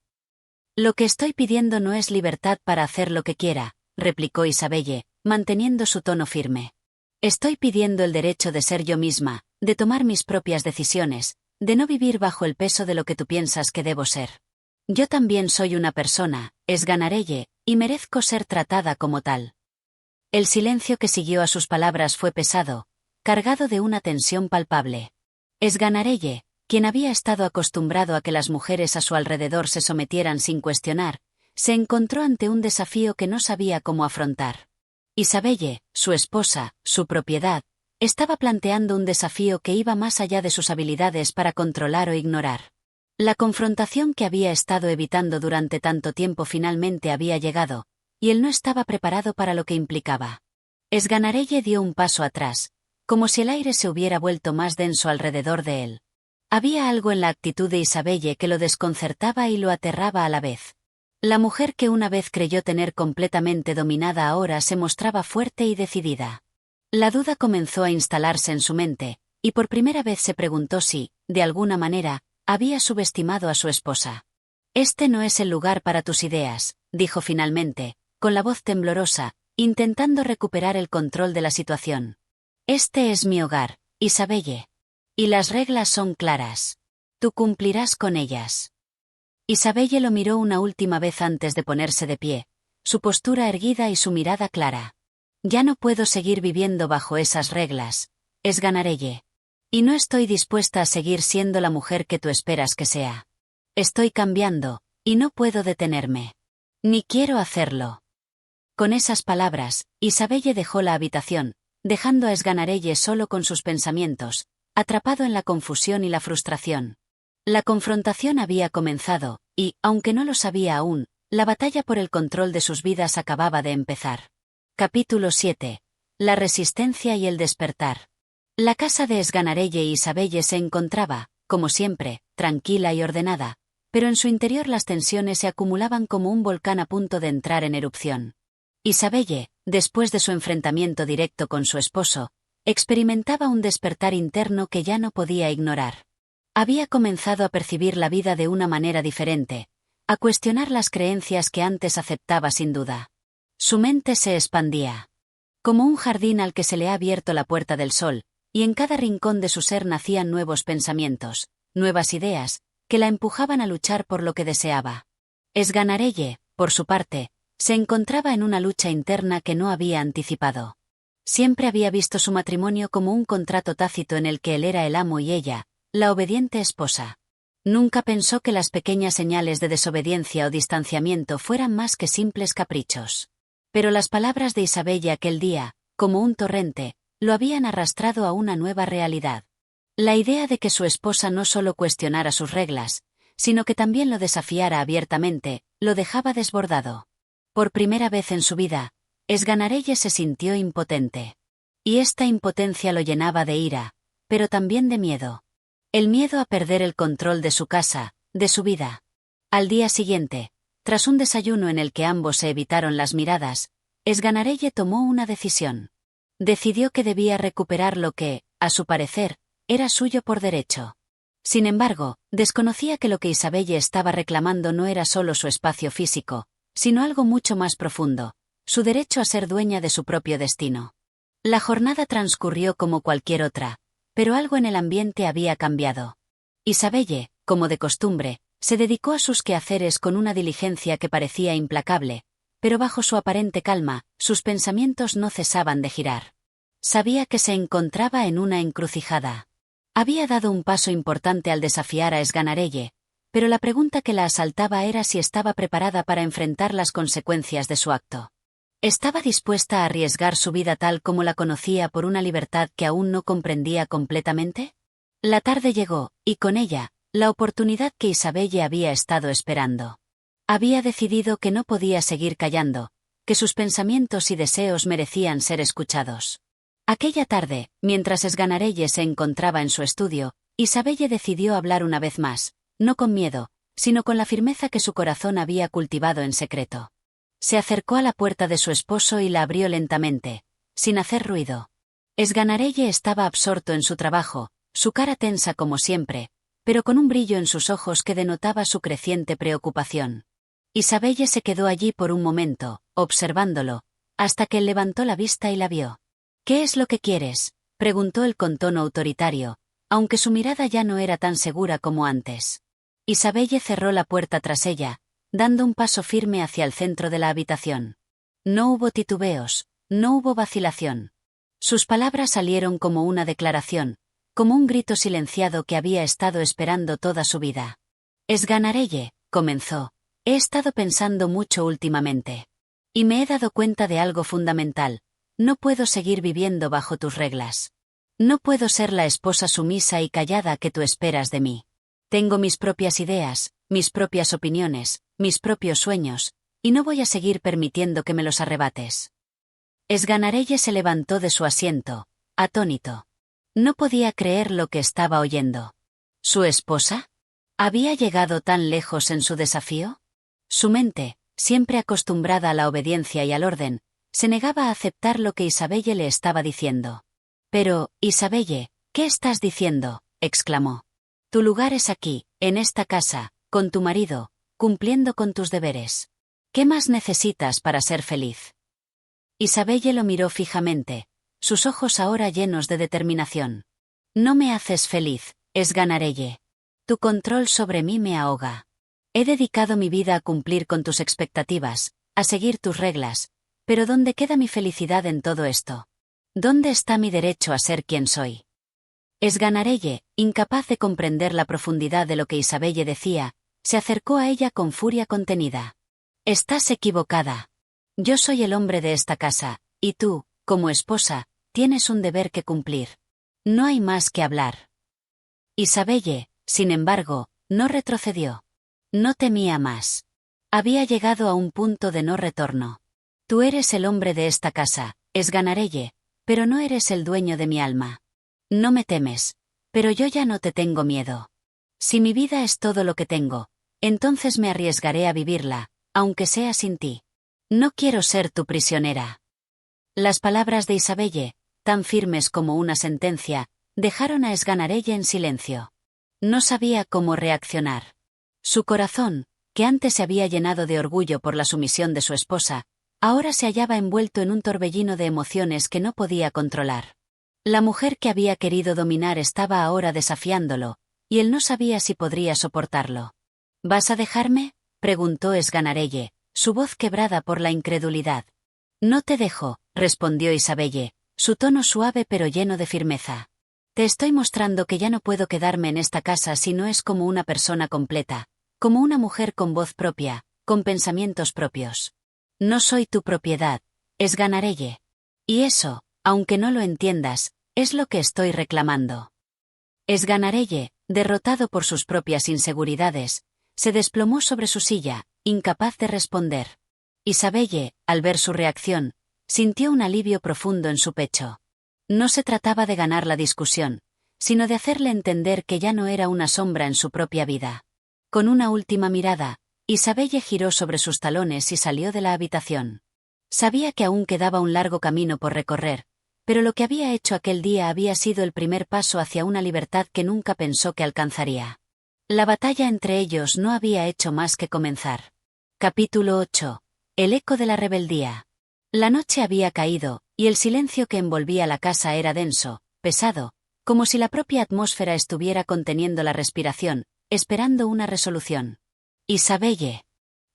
Lo que estoy pidiendo no es libertad para hacer lo que quiera, replicó Isabelle, manteniendo su tono firme. Estoy pidiendo el derecho de ser yo misma, de tomar mis propias decisiones, de no vivir bajo el peso de lo que tú piensas que debo ser. Yo también soy una persona, Esganarelle, y merezco ser tratada como tal. El silencio que siguió a sus palabras fue pesado, cargado de una tensión palpable. Esganarelle, quien había estado acostumbrado a que las mujeres a su alrededor se sometieran sin cuestionar, se encontró ante un desafío que no sabía cómo afrontar. Isabelle, su esposa, su propiedad, estaba planteando un desafío que iba más allá de sus habilidades para controlar o ignorar. La confrontación que había estado evitando durante tanto tiempo finalmente había llegado, y él no estaba preparado para lo que implicaba. Esganarelle dio un paso atrás, como si el aire se hubiera vuelto más denso alrededor de él. Había algo en la actitud de Isabelle que lo desconcertaba y lo aterraba a la vez. La mujer que una vez creyó tener completamente dominada ahora se mostraba fuerte y decidida. La duda comenzó a instalarse en su mente, y por primera vez se preguntó si, de alguna manera, había subestimado a su esposa. Este no es el lugar para tus ideas, dijo finalmente, con la voz temblorosa, intentando recuperar el control de la situación. Este es mi hogar, Isabelle. Y las reglas son claras. Tú cumplirás con ellas. Isabelle lo miró una última vez antes de ponerse de pie, su postura erguida y su mirada clara. Ya no puedo seguir viviendo bajo esas reglas, Esganarelle. Y no estoy dispuesta a seguir siendo la mujer que tú esperas que sea. Estoy cambiando, y no puedo detenerme. Ni quiero hacerlo. Con esas palabras, Isabelle dejó la habitación, dejando a Esganarelle solo con sus pensamientos, atrapado en la confusión y la frustración. La confrontación había comenzado, y, aunque no lo sabía aún, la batalla por el control de sus vidas acababa de empezar. Capítulo 7. La resistencia y el despertar. La casa de Esganarelle y Isabelle se encontraba, como siempre, tranquila y ordenada, pero en su interior las tensiones se acumulaban como un volcán a punto de entrar en erupción. Isabelle, después de su enfrentamiento directo con su esposo, experimentaba un despertar interno que ya no podía ignorar. Había comenzado a percibir la vida de una manera diferente, a cuestionar las creencias que antes aceptaba sin duda. Su mente se expandía. Como un jardín al que se le ha abierto la puerta del sol, y en cada rincón de su ser nacían nuevos pensamientos, nuevas ideas, que la empujaban a luchar por lo que deseaba. Esganarelle, por su parte, se encontraba en una lucha interna que no había anticipado. Siempre había visto su matrimonio como un contrato tácito en el que él era el amo y ella, la obediente esposa. Nunca pensó que las pequeñas señales de desobediencia o distanciamiento fueran más que simples caprichos. Pero las palabras de Isabelle aquel día, como un torrente, lo habían arrastrado a una nueva realidad. La idea de que su esposa no solo cuestionara sus reglas, sino que también lo desafiara abiertamente, lo dejaba desbordado. Por primera vez en su vida, Sganarelle se sintió impotente. Y esta impotencia lo llenaba de ira, pero también de miedo. El miedo a perder el control de su casa, de su vida. Al día siguiente, tras un desayuno en el que ambos se evitaron las miradas, Sganarelle tomó una decisión. Decidió que debía recuperar lo que, a su parecer, era suyo por derecho. Sin embargo, desconocía que lo que Isabelle estaba reclamando no era solo su espacio físico, sino algo mucho más profundo, su derecho a ser dueña de su propio destino. La jornada transcurrió como cualquier otra, pero algo en el ambiente había cambiado. Isabelle, como de costumbre, se dedicó a sus quehaceres con una diligencia que parecía implacable, pero bajo su aparente calma, sus pensamientos no cesaban de girar. Sabía que se encontraba en una encrucijada. Había dado un paso importante al desafiar a Sganarelle, pero la pregunta que la asaltaba era si estaba preparada para enfrentar las consecuencias de su acto. ¿Estaba dispuesta a arriesgar su vida tal como la conocía por una libertad que aún no comprendía completamente? La tarde llegó, y con ella, la oportunidad que Isabelle había estado esperando. Había decidido que no podía seguir callando, que sus pensamientos y deseos merecían ser escuchados. Aquella tarde, mientras Sganarelle se encontraba en su estudio, Isabelle decidió hablar una vez más, no con miedo, sino con la firmeza que su corazón había cultivado en secreto. Se acercó a la puerta de su esposo y la abrió lentamente, sin hacer ruido. Sganarelle estaba absorto en su trabajo, su cara tensa como siempre, pero con un brillo en sus ojos que denotaba su creciente preocupación. Isabelle se quedó allí por un momento, observándolo, hasta que él levantó la vista y la vio. «¿Qué es lo que quieres?», preguntó él con tono autoritario, aunque su mirada ya no era tan segura como antes. Isabelle cerró la puerta tras ella, dando un paso firme hacia el centro de la habitación. No hubo titubeos, no hubo vacilación. Sus palabras salieron como una declaración, como un grito silenciado que había estado esperando toda su vida. «Sganarelle», comenzó, «he estado pensando mucho últimamente. Y me he dado cuenta de algo fundamental. No puedo seguir viviendo bajo tus reglas. No puedo ser la esposa sumisa y callada que tú esperas de mí. Tengo mis propias ideas, mis propias opiniones, mis propios sueños, y no voy a seguir permitiendo que me los arrebates». Sganarelle se levantó de su asiento, atónito. No podía creer lo que estaba oyendo. ¿Su esposa? ¿Había llegado tan lejos en su desafío? Su mente, siempre acostumbrada a la obediencia y al orden, se negaba a aceptar lo que Isabelle le estaba diciendo. «Pero, Isabelle, ¿qué estás diciendo?», exclamó. «Tu lugar es aquí, en esta casa, con tu marido, cumpliendo con tus deberes. ¿Qué más necesitas para ser feliz?». Isabelle lo miró fijamente, sus ojos ahora llenos de determinación. «No me haces feliz, Sganarelle. Tu control sobre mí me ahoga. He dedicado mi vida a cumplir con tus expectativas, a seguir tus reglas, pero ¿dónde queda mi felicidad en todo esto? ¿Dónde está mi derecho a ser quien soy?». Sganarelle, incapaz de comprender la profundidad de lo que Isabelle decía, se acercó a ella con furia contenida. «Estás equivocada. Yo soy el hombre de esta casa, y tú, como esposa, tienes un deber que cumplir. No hay más que hablar». Isabelle, sin embargo, no retrocedió. No temía más. Había llegado a un punto de no retorno. «Tú eres el hombre de esta casa, Sganarelle, pero no eres el dueño de mi alma. No me temes, pero yo ya no te tengo miedo. Si mi vida es todo lo que tengo, entonces me arriesgaré a vivirla, aunque sea sin ti. No quiero ser tu prisionera». Las palabras de Isabelle, tan firmes como una sentencia, dejaron a Sganarelle en silencio. No sabía cómo reaccionar. Su corazón, que antes se había llenado de orgullo por la sumisión de su esposa, ahora se hallaba envuelto en un torbellino de emociones que no podía controlar. La mujer que había querido dominar estaba ahora desafiándolo, y él no sabía si podría soportarlo. «¿Vas a dejarme?», preguntó Sganarelle, su voz quebrada por la incredulidad. «No te dejo», respondió Isabelle, su tono suave pero lleno de firmeza. Te estoy mostrando que ya no puedo quedarme en esta casa si no es como una persona completa, como una mujer con voz propia, con pensamientos propios. No soy tu propiedad, Esganarelle. Y eso, aunque no lo entiendas, es lo que estoy reclamando. Esganarelle, derrotado por sus propias inseguridades, se desplomó sobre su silla, incapaz de responder. Isabelle, al ver su reacción, sintió un alivio profundo en su pecho. No se trataba de ganar la discusión, sino de hacerle entender que ya no era una sombra en su propia vida. Con una última mirada, Isabelle giró sobre sus talones y salió de la habitación. Sabía que aún quedaba un largo camino por recorrer, pero lo que había hecho aquel día había sido el primer paso hacia una libertad que nunca pensó que alcanzaría. La batalla entre ellos no había hecho más que comenzar. Capítulo 8. El eco de la rebeldía. La noche había caído, y el silencio que envolvía la casa era denso, pesado, como si la propia atmósfera estuviera conteniendo la respiración, esperando una resolución. Isabelle.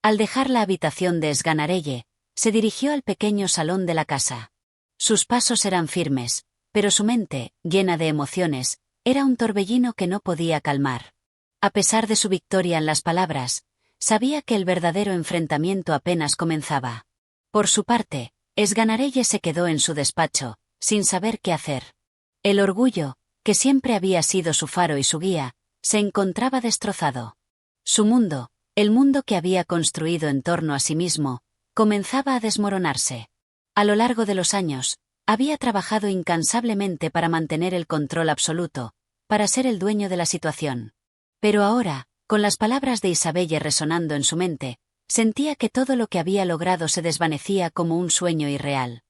Al dejar la habitación de Esganarelle, se dirigió al pequeño salón de la casa. Sus pasos eran firmes, pero su mente, llena de emociones, era un torbellino que no podía calmar. A pesar de su victoria en las palabras, sabía que el verdadero enfrentamiento apenas comenzaba. Por su parte, Esganarelle se quedó en su despacho, sin saber qué hacer. El orgullo, que siempre había sido su faro y su guía, se encontraba destrozado. Su mundo, el mundo que había construido en torno a sí mismo, comenzaba a desmoronarse. A lo largo de los años, había trabajado incansablemente para mantener el control absoluto, para ser el dueño de la situación. Pero ahora, con las palabras de Isabelle resonando en su mente, sentía que todo lo que había logrado se desvanecía como un sueño irreal.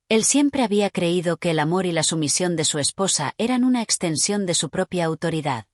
Él siempre había creído que el amor y la sumisión de su esposa eran una extensión de su propia autoridad.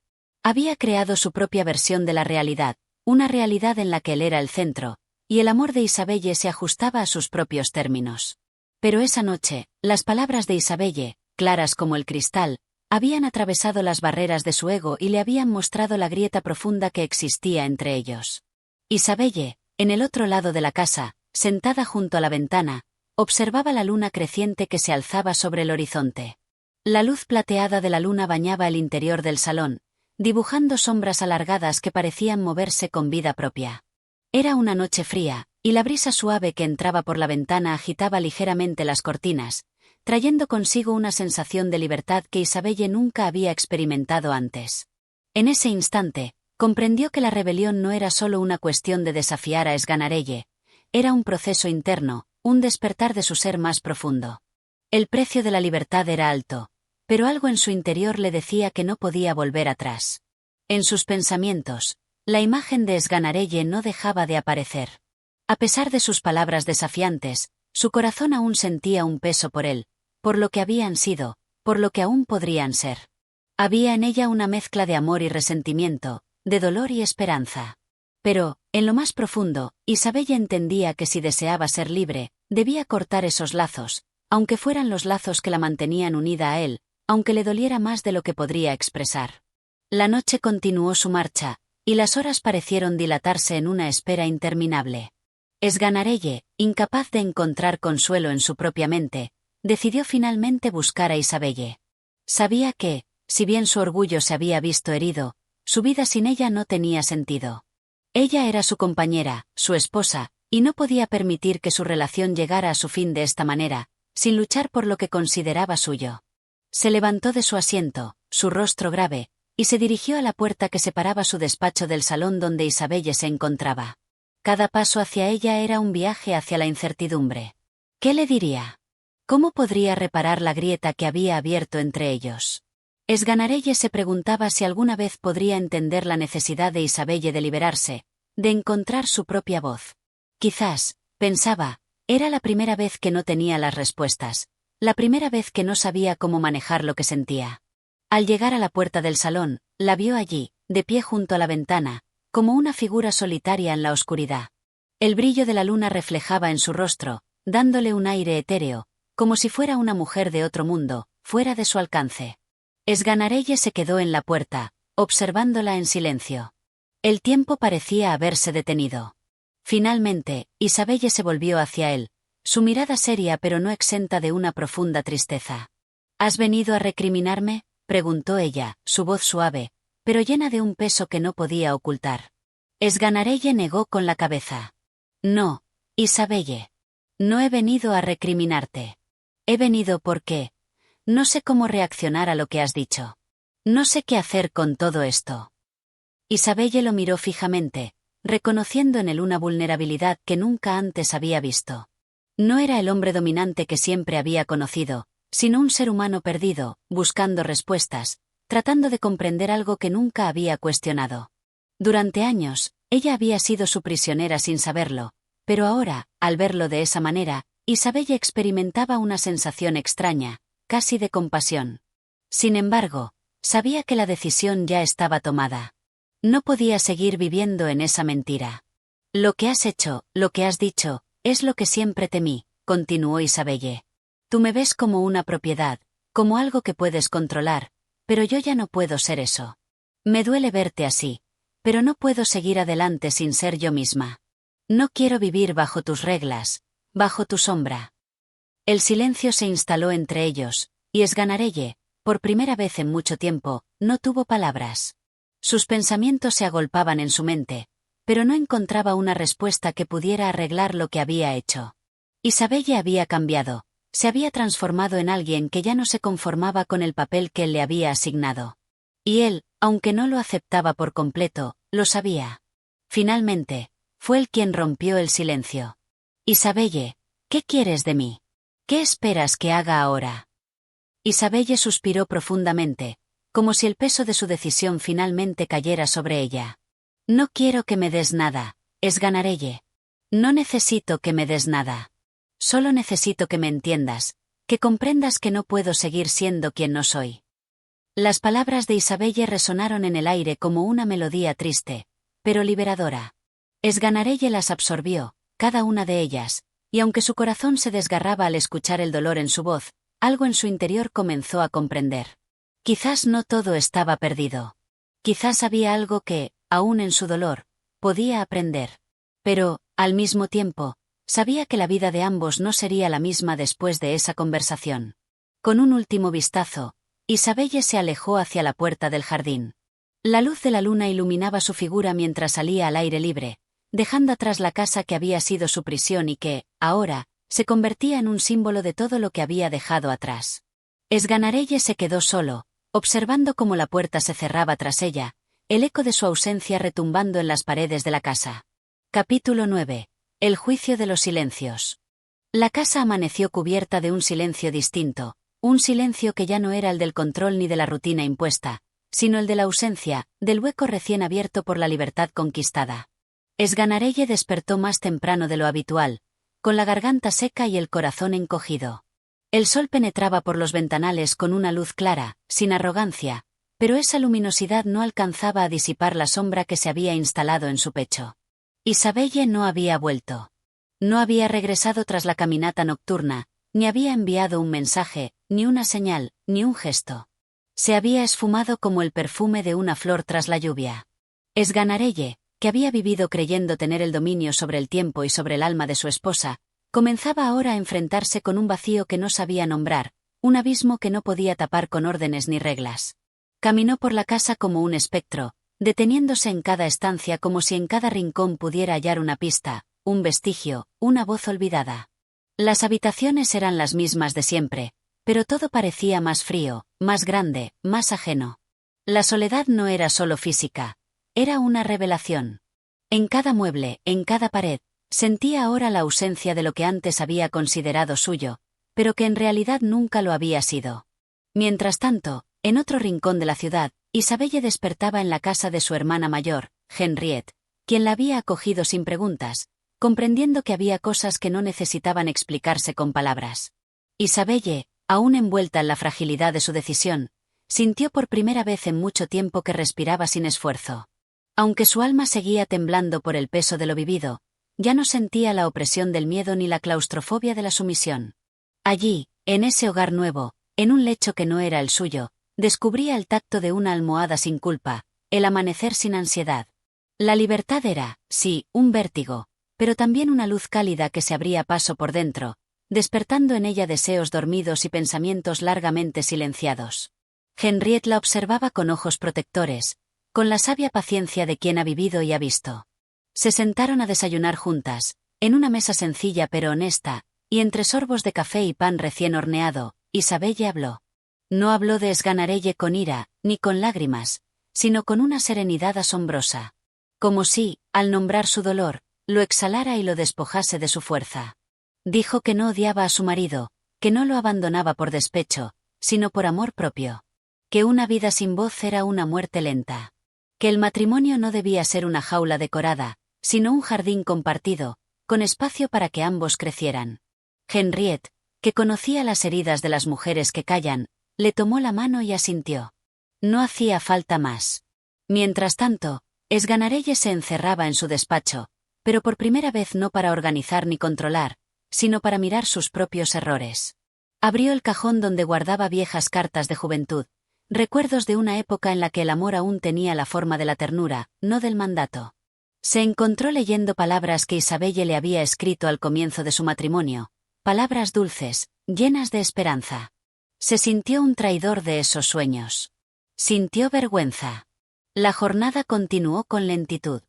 Había creado su propia versión de la realidad, una realidad en la que él era el centro, y el amor de Isabelle se ajustaba a sus propios términos. Pero esa noche, las palabras de Isabelle, claras como el cristal, habían atravesado las barreras de su ego y le habían mostrado la grieta profunda que existía entre ellos. Isabelle, en el otro lado de la casa, sentada junto a la ventana, observaba la luna creciente que se alzaba sobre el horizonte. La luz plateada de la luna bañaba el interior del salón, dibujando sombras alargadas que parecían moverse con vida propia. Era una noche fría, y la brisa suave que entraba por la ventana agitaba ligeramente las cortinas, trayendo consigo una sensación de libertad que Isabelle nunca había experimentado antes. En ese instante, comprendió que la rebelión no era solo una cuestión de desafiar a Esganarelle, era un proceso interno, un despertar de su ser más profundo. El precio de la libertad era alto, pero algo en su interior le decía que no podía volver atrás. En sus pensamientos, la imagen de Esganarelle no dejaba de aparecer. A pesar de sus palabras desafiantes, su corazón aún sentía un peso por él, por lo que habían sido, por lo que aún podrían ser. Había en ella una mezcla de amor y resentimiento, de dolor y esperanza. Pero, en lo más profundo, Isabelle entendía que si deseaba ser libre, debía cortar esos lazos, aunque fueran los lazos que la mantenían unida a él, aunque le doliera más de lo que podría expresar. La noche continuó su marcha, y las horas parecieron dilatarse en una espera interminable. Esganarelle, incapaz de encontrar consuelo en su propia mente, decidió finalmente buscar a Isabelle. Sabía que, si bien su orgullo se había visto herido, su vida sin ella no tenía sentido. Ella era su compañera, su esposa, y no podía permitir que su relación llegara a su fin de esta manera, sin luchar por lo que consideraba suyo. Se levantó de su asiento, su rostro grave, y se dirigió a la puerta que separaba su despacho del salón donde Isabelle se encontraba. Cada paso hacia ella era un viaje hacia la incertidumbre. ¿Qué le diría? ¿Cómo podría reparar la grieta que había abierto entre ellos? Esganarelle se preguntaba si alguna vez podría entender la necesidad de Isabelle de liberarse, de encontrar su propia voz. Quizás, pensaba, era la primera vez que no tenía las respuestas, la primera vez que no sabía cómo manejar lo que sentía. Al llegar a la puerta del salón, la vio allí, de pie junto a la ventana, como una figura solitaria en la oscuridad. El brillo de la luna reflejaba en su rostro, dándole un aire etéreo, como si fuera una mujer de otro mundo, fuera de su alcance. Esganarelle se quedó en la puerta, observándola en silencio. El tiempo parecía haberse detenido. Finalmente, Isabelle se volvió hacia él, su mirada seria pero no exenta de una profunda tristeza. ¿Has venido a recriminarme? preguntó ella, su voz suave, pero llena de un peso que no podía ocultar. Sganarelle negó con la cabeza. No, Isabelle. No he venido a recriminarte. He venido porque no sé cómo reaccionar a lo que has dicho. No sé qué hacer con todo esto. Isabelle lo miró fijamente, reconociendo en él una vulnerabilidad que nunca antes había visto. No era el hombre dominante que siempre había conocido, sino un ser humano perdido, buscando respuestas, tratando de comprender algo que nunca había cuestionado. Durante años, ella había sido su prisionera sin saberlo, pero ahora, al verlo de esa manera, Isabelle experimentaba una sensación extraña, casi de compasión. Sin embargo, sabía que la decisión ya estaba tomada. No podía seguir viviendo en esa mentira. Lo que has hecho, lo que has dicho, es lo que siempre temí, continuó Isabelle. Tú me ves como una propiedad, como algo que puedes controlar, pero yo ya no puedo ser eso. Me duele verte así, pero no puedo seguir adelante sin ser yo misma. No quiero vivir bajo tus reglas, bajo tu sombra. El silencio se instaló entre ellos, y Sganarelle, por primera vez en mucho tiempo, no tuvo palabras. Sus pensamientos se agolpaban en su mente, pero no encontraba una respuesta que pudiera arreglar lo que había hecho. Isabelle había cambiado, se había transformado en alguien que ya no se conformaba con el papel que él le había asignado. Y él, aunque no lo aceptaba por completo, lo sabía. Finalmente, fue él quien rompió el silencio. Isabelle, ¿qué quieres de mí? ¿Qué esperas que haga ahora? Isabelle suspiró profundamente, como si el peso de su decisión finalmente cayera sobre ella. No quiero que me des nada, Sganarelle. No necesito que me des nada. Solo necesito que me entiendas, que comprendas que no puedo seguir siendo quien no soy. Las palabras de Isabelle resonaron en el aire como una melodía triste, pero liberadora. Sganarelle las absorbió, cada una de ellas, y aunque su corazón se desgarraba al escuchar el dolor en su voz, algo en su interior comenzó a comprender. Quizás no todo estaba perdido. Quizás había algo que, aún en su dolor, podía aprender. Pero, al mismo tiempo, sabía que la vida de ambos no sería la misma después de esa conversación. Con un último vistazo, Isabelle se alejó hacia la puerta del jardín. La luz de la luna iluminaba su figura mientras salía al aire libre, dejando atrás la casa que había sido su prisión y que, ahora, se convertía en un símbolo de todo lo que había dejado atrás. Sganarelle se quedó solo, observando cómo la puerta se cerraba tras ella, el eco de su ausencia retumbando en las paredes de la casa. Capítulo 9. El juicio de los silencios. La casa amaneció cubierta de un silencio distinto, un silencio que ya no era el del control ni de la rutina impuesta, sino el de la ausencia, del hueco recién abierto por la libertad conquistada. Sganarelle despertó más temprano de lo habitual, con la garganta seca y el corazón encogido. El sol penetraba por los ventanales con una luz clara, sin arrogancia, pero esa luminosidad no alcanzaba a disipar la sombra que se había instalado en su pecho. Isabelle no había vuelto. No había regresado tras la caminata nocturna, ni había enviado un mensaje, ni una señal, ni un gesto. Se había esfumado como el perfume de una flor tras la lluvia. Sganarelle, que había vivido creyendo tener el dominio sobre el tiempo y sobre el alma de su esposa, comenzaba ahora a enfrentarse con un vacío que no sabía nombrar, un abismo que no podía tapar con órdenes ni reglas. Caminó por la casa como un espectro, deteniéndose en cada estancia como si en cada rincón pudiera hallar una pista, un vestigio, una voz olvidada. Las habitaciones eran las mismas de siempre, pero todo parecía más frío, más grande, más ajeno. La soledad no era solo física, era una revelación. En cada mueble, en cada pared, sentía ahora la ausencia de lo que antes había considerado suyo, pero que en realidad nunca lo había sido. Mientras tanto, en otro rincón de la ciudad, Isabelle despertaba en la casa de su hermana mayor, Henriette, quien la había acogido sin preguntas, comprendiendo que había cosas que no necesitaban explicarse con palabras. Isabelle, aún envuelta en la fragilidad de su decisión, sintió por primera vez en mucho tiempo que respiraba sin esfuerzo. Aunque su alma seguía temblando por el peso de lo vivido, ya no sentía la opresión del miedo ni la claustrofobia de la sumisión. Allí, en ese hogar nuevo, en un lecho que no era el suyo, descubría el tacto de una almohada sin culpa, el amanecer sin ansiedad. La libertad era, sí, un vértigo, pero también una luz cálida que se abría paso por dentro, despertando en ella deseos dormidos y pensamientos largamente silenciados. Henriette la observaba con ojos protectores, con la sabia paciencia de quien ha vivido y ha visto. Se sentaron a desayunar juntas, en una mesa sencilla pero honesta, y entre sorbos de café y pan recién horneado, Isabelle habló. No habló de Sganarelle con ira, ni con lágrimas, sino con una serenidad asombrosa. Como si, al nombrar su dolor, lo exhalara y lo despojase de su fuerza. Dijo que no odiaba a su marido, que no lo abandonaba por despecho, sino por amor propio. Que una vida sin voz era una muerte lenta. Que el matrimonio no debía ser una jaula decorada, sino un jardín compartido, con espacio para que ambos crecieran. Henriette, que conocía las heridas de las mujeres que callan, le tomó la mano y asintió. No hacía falta más. Mientras tanto, Sganarelle se encerraba en su despacho, pero por primera vez no para organizar ni controlar, sino para mirar sus propios errores. Abrió el cajón donde guardaba viejas cartas de juventud, recuerdos de una época en la que el amor aún tenía la forma de la ternura, no del mandato. Se encontró leyendo palabras que Isabelle le había escrito al comienzo de su matrimonio, palabras dulces, llenas de esperanza. Se sintió un traidor de esos sueños. Sintió vergüenza. La jornada continuó con lentitud.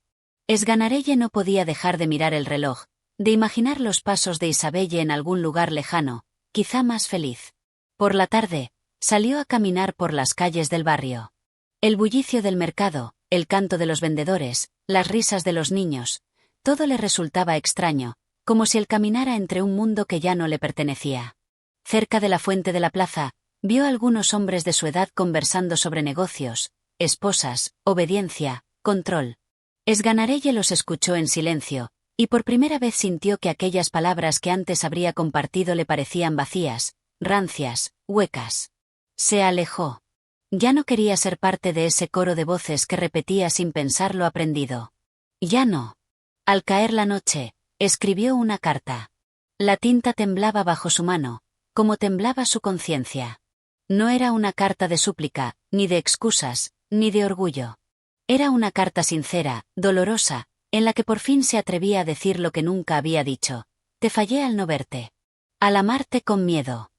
Sganarelle no podía dejar de mirar el reloj, de imaginar los pasos de Isabelle en algún lugar lejano, quizá más feliz. Por la tarde, salió a caminar por las calles del barrio. El bullicio del mercado, el canto de los vendedores, las risas de los niños, todo le resultaba extraño, como si él caminara entre un mundo que ya no le pertenecía. Cerca de la fuente de la plaza, vio a algunos hombres de su edad conversando sobre negocios, esposas, obediencia, control. Sganarelle los escuchó en silencio, y por primera vez sintió que aquellas palabras que antes habría compartido le parecían vacías, rancias, huecas. Se alejó. Ya no quería ser parte de ese coro de voces que repetía sin pensar lo aprendido. Ya no. Al caer la noche, escribió una carta. La tinta temblaba bajo su mano, como temblaba su conciencia. No era una carta de súplica, ni de excusas, ni de orgullo. Era una carta sincera, dolorosa, en la que por fin se atrevía a decir lo que nunca había dicho. Te fallé al no verte. Al amarte con miedo.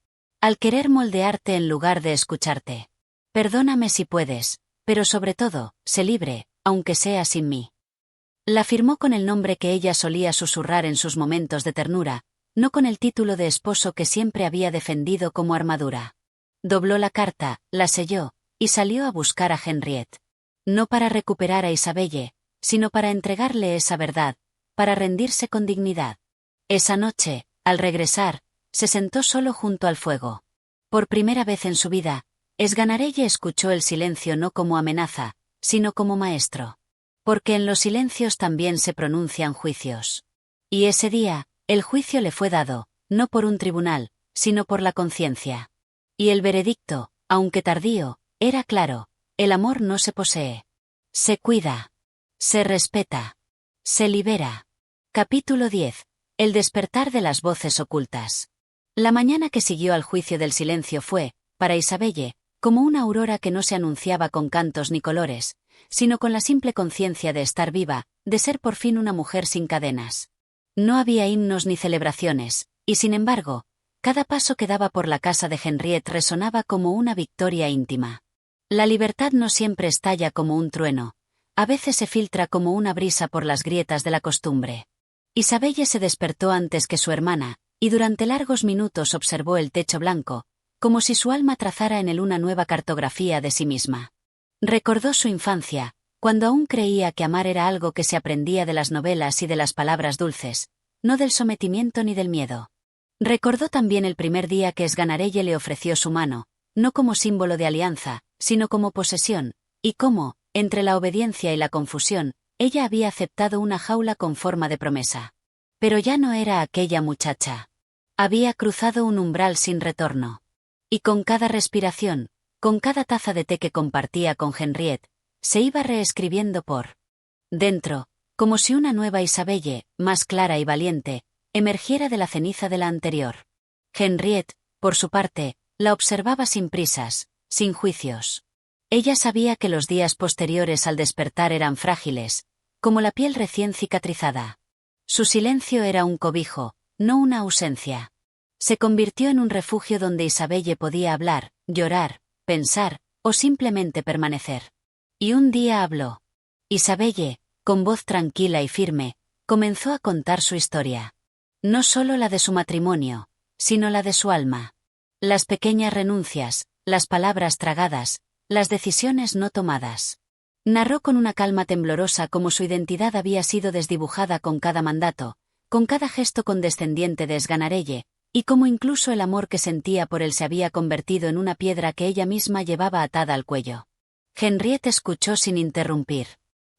Al querer moldearte en lugar de escucharte. Perdóname si puedes, pero sobre todo, sé libre, aunque sea sin mí. La firmó con el nombre que ella solía susurrar en sus momentos de ternura, no con el título de esposo que siempre había defendido como armadura. Dobló la carta, la selló, y salió a buscar a Henriette. No para recuperar a Isabelle, sino para entregarle esa verdad, para rendirse con dignidad. Esa noche, al regresar, se sentó solo junto al fuego. Por primera vez en su vida, Sganarelle escuchó el silencio no como amenaza, sino como maestro. Porque en los silencios también se pronuncian juicios. Y ese día, el juicio le fue dado, no por un tribunal, sino por la conciencia. Y el veredicto, aunque tardío, era claro: el amor no se posee. Se cuida. Se respeta. Se libera. Capítulo 10. El despertar de las voces ocultas. La mañana que siguió al juicio del silencio fue, para Isabelle, como una aurora que no se anunciaba con cantos ni colores, sino con la simple conciencia de estar viva, de ser por fin una mujer sin cadenas. No había himnos ni celebraciones, y sin embargo, cada paso que daba por la casa de Henriette resonaba como una victoria íntima. La libertad no siempre estalla como un trueno, a veces se filtra como una brisa por las grietas de la costumbre. Isabelle se despertó antes que su hermana, y durante largos minutos observó el techo blanco, como si su alma trazara en él una nueva cartografía de sí misma. Recordó su infancia, cuando aún creía que amar era algo que se aprendía de las novelas y de las palabras dulces, no del sometimiento ni del miedo. Recordó también el primer día que Sganarelle le ofreció su mano, no como símbolo de alianza, sino como posesión, y cómo, entre la obediencia y la confusión, ella había aceptado una jaula con forma de promesa. Pero ya no era aquella muchacha. Había cruzado un umbral sin retorno. Y con cada respiración, con cada taza de té que compartía con Henriette, se iba reescribiendo por dentro, como si una nueva Isabelle, más clara y valiente, emergiera de la ceniza de la anterior. Henriette, por su parte, la observaba sin prisas, sin juicios. Ella sabía que los días posteriores al despertar eran frágiles, como la piel recién cicatrizada. Su silencio era un cobijo, no una ausencia. Se convirtió en un refugio donde Isabelle podía hablar, llorar, pensar, o simplemente permanecer. Y un día habló. Isabelle, con voz tranquila y firme, comenzó a contar su historia. No solo la de su matrimonio, sino la de su alma. Las pequeñas renuncias, las palabras tragadas, las decisiones no tomadas. Narró con una calma temblorosa cómo su identidad había sido desdibujada con cada mandato, con cada gesto condescendiente de Sganarelle, y cómo incluso el amor que sentía por él se había convertido en una piedra que ella misma llevaba atada al cuello. Henriette escuchó sin interrumpir.